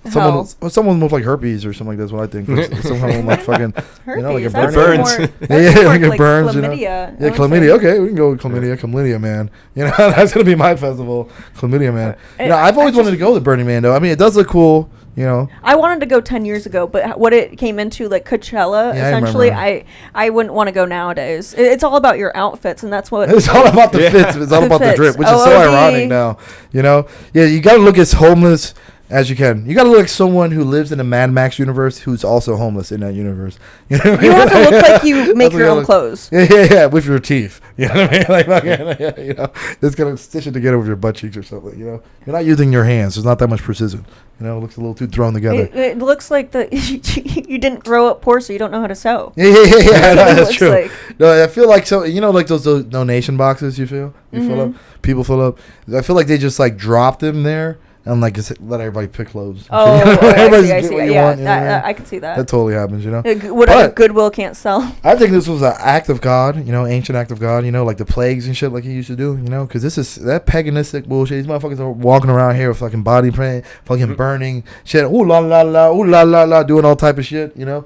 someone with like herpes or something like that's what I think. Someone like fucking, herpes, like a burns. Like it burns, chlamydia, Yeah, chlamydia. Okay, we can go with chlamydia, man. That's going to be my festival, chlamydia, man. I've always wanted to go to Burning Man, though. I mean, it does look cool. You know, I wanted to go 10 years ago, but what it came into, like Coachella, Yeah, essentially, I I wouldn't want to go nowadays. It's all about your outfits, and that's what it's all about the fits. It's all The about the fits. drip, which is so OOD. ironic now. You know, yeah, you got to look as homeless as you can. You got to look like someone who lives in a Mad Max universe who's also homeless in that universe. You know what I you mean? have to look like you make That's your what own clothes. Yeah, with your teeth. You know what I mean? Like, fucking, you know, it's gonna stitch it together with your butt cheeks or something. You know, you're not using your hands. There's not that much precision. You know, it looks a little too thrown together. It looks like you didn't grow up poor, so you don't know how to sew. Yeah, That's what it that's looks true. like. No, I feel like so. You know, like those donation boxes. You fill up. People fill up. I feel like they just like drop them there and like just let everybody pick clothes. Oh, Everybody's I get see. what you Yeah, want, you know what I mean? I can see that. That totally happens. You know. Whatever But- Goodwill can't sell. I think this was an act of God, you know, ancient act of God, you know, like the plagues and shit like he used to do, you know, because this is that paganistic bullshit. These motherfuckers are walking around here with fucking body paint, fucking burning shit, ooh la la la, ooh la la la, doing all type of shit, you know.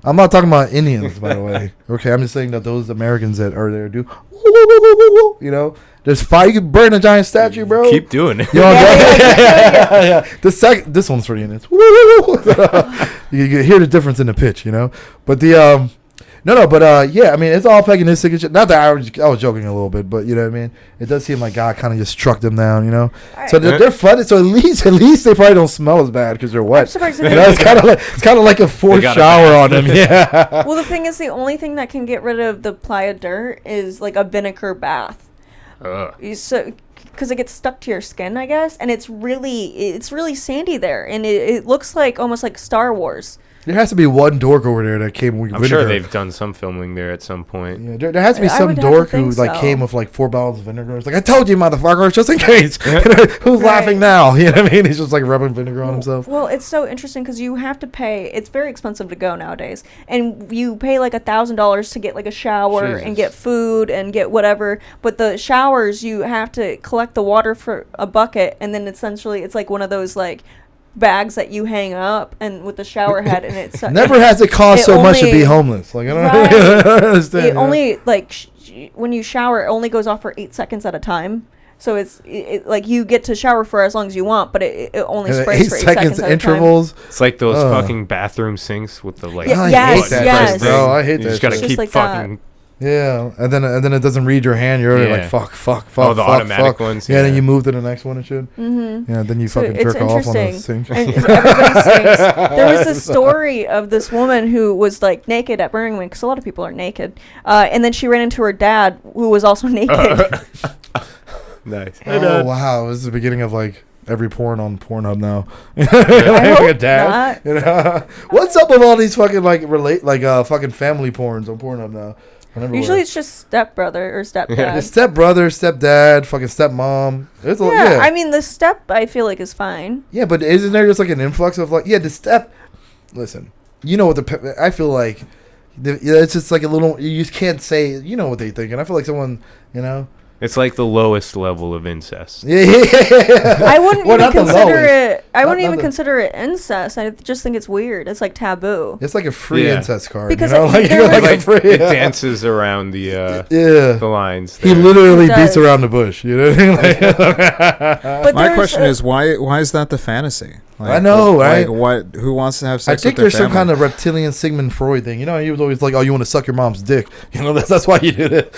I'm not talking about Indians, by the way. Okay, I'm just saying that those Americans that are there do, you know. There's fire. You can burn a giant statue, bro. Keep doing it. You know what I'm Yeah, saying? Yeah. This one's for the Indians. You can hear the difference in the pitch, you know. But the yeah, I mean, it's all paganistic and shit. Not that I was joking a little bit, but you know what I mean. It does seem like God kind of just struck them down, you know. So they're flooded. So at least they probably don't smell as bad because they're wet. I'm surprised You know, it's kind of like a forced shower on them. Yeah. Well, the thing is, the only thing that can get rid of the playa dirt is like a vinegar bath. So, because it gets stuck to your skin, I guess, and it's really sandy there, and it looks like almost like Star Wars. There has to be one dork over there that came with I'm vinegar. sure they've done some filming there at some point. Yeah, there has to be I some would have to dork who think like so. came with like 4 bottles of vinegar. It's like, I told you, motherfucker, just in case. Who's Right. laughing now? You know what I mean? He's just like rubbing vinegar on himself. Well, it's so interesting because you have to pay. It's very expensive to go nowadays, and you pay like $1,000 to get like a shower and Jesus. get food and get whatever. But the showers, you have to collect the water for a bucket, and then essentially it's like one of those like bags that you hang up and with the shower head, and it's Never has it cost it so much to only- be homeless. Like, I don't, Right. I don't understand. it you know? only like when you shower, it only goes off for 8 seconds at a time. So it's like you get to shower for as long as you want, but it only And sprays 8 for 8 seconds seconds at intervals. It's like those Ugh. fucking bathroom sinks with the like. Yeah, I yes, hate that yes. shit, bro. I hate You that just gotta shit. Just keep like that. fucking. Yeah, and then it doesn't read your hand. You're already Yeah. like fuck. Oh, the automatic ones, Yeah, then yeah. you move to the next one and shit. Mm-hmm. Yeah, then you So fucking it's jerk off on the interesting. sink. And everybody stinks. There was this story of this woman who was like naked at Burning Man, because a lot of people are naked, and then she ran into her dad, who was also naked. Nice. Oh wow, this is the beginning of like every porn on Pornhub now. I Like hope a dad. not. You know? What's up with all these fucking like fucking family porns on Pornhub now? Usually it's just stepbrother or stepdad. Step brother, stepdad, fucking stepmom. It's a, Yeah, I mean the step I feel like is fine. Yeah, but isn't there just like an influx of like the step? Listen, you know what I feel like. It's just like a little. You just can't say. You know what they think, and I feel like someone. You know. It's like the lowest level of incest. Yeah. I wouldn't Well, even not the consider lowest. it. I Not- wouldn't not even the- consider it incest. I just think it's weird. It's like taboo. It's like a free Yeah. incest card. Because you know? it- like, there like was- a free. It dances around the Yeah. lines. He there. literally It beats does. around the bush. You know what I mean? Like, But My there's question a- is why is that the fantasy? I know, right? Like, what? Who wants to have I sex think with their there's some family? kind of reptilian Sigmund Freud thing. You know, he was always like, "Oh, you want to suck your mom's dick?" You know, that's why you did it.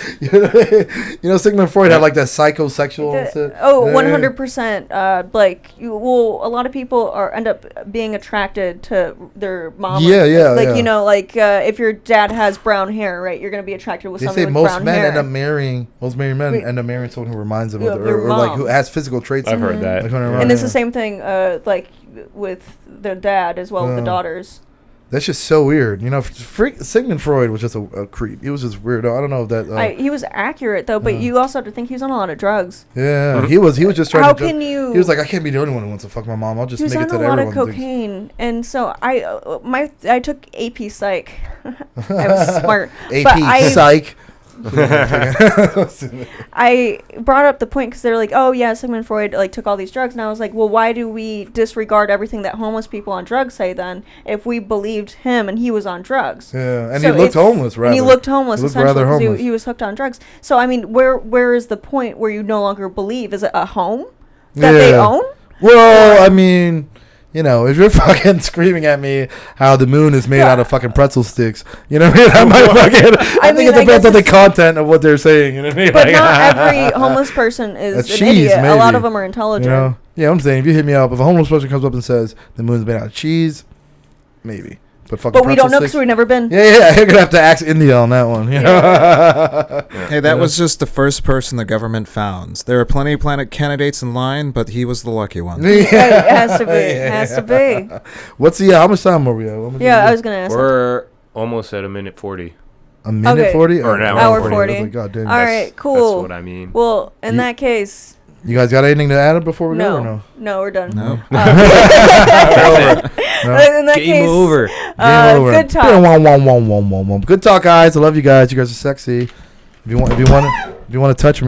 You know, Sigmund Freud had like that psychosexual. shit. Oh, Yeah. 100%. Like a lot of people end up being attracted to their mom. Yeah, yeah, Like yeah. you know, like if your dad has brown hair, right? You're gonna be attracted with They somebody say with most brown men hair. end up marrying. Most married men Wait. end up marrying someone who reminds them Yeah, of their or like mom. who has physical traits. I've heard that. Like when they're and around, it's the yeah. same thing, like with their dad as well, with the Yeah. daughters. That's just so weird. You know, Sigmund Freud was just a creep. He was just weirdo. I don't know if that. He was accurate though, but you also have to think he was on a lot of drugs. Yeah, he was just trying How to. can you? He was like, I can't be the only one who wants to fuck my mom. I'll just He was make it on to a lot of everyone. thinks- cocaine, and so I took AP Psych. I was smart. AP But I- Psych. I brought up the point because they're like, oh yeah, Sigmund Freud like took all these drugs, and I was like, well, why do we disregard everything that homeless people on drugs say then? If we believed him and he was on drugs, Yeah, and So he looked it's- homeless, rather. and he looked homeless, He looked essentially, rather 'cause homeless. He was hooked on drugs. So I mean, where is the point where you no longer believe? Is it a home that they Yeah. own? Well, I mean, You know, if you're fucking screaming at me how the moon is made out of fucking pretzel sticks, you know what I mean? I might fucking. I think it depends on the content of what they're saying. You know what I mean? But not every homeless person is an idiot. Maybe. A lot of them are intelligent. You know? Yeah, I'm saying if you hit me up, if a homeless person comes up and says the moon's made out of cheese, maybe. But we don't know because we've never been. Yeah, you're gonna have to ask India on that one. You know? Hey, that was just the first person the government found. There are plenty of planet candidates in line, but he was the lucky one. Yeah. It has to be. It has to be. What's the how much time are we at? I was gonna ask. We're almost at a minute 40. A minute 40 or an hour 40. Like, God damn. All right, cool. That's what I mean. Well, in that case. You guys got anything to add before we go or no? No, we're done. No. In that Game case, over. Game over. Good talk. Good talk, guys. I love you guys. You guys are sexy. If you want to touch me.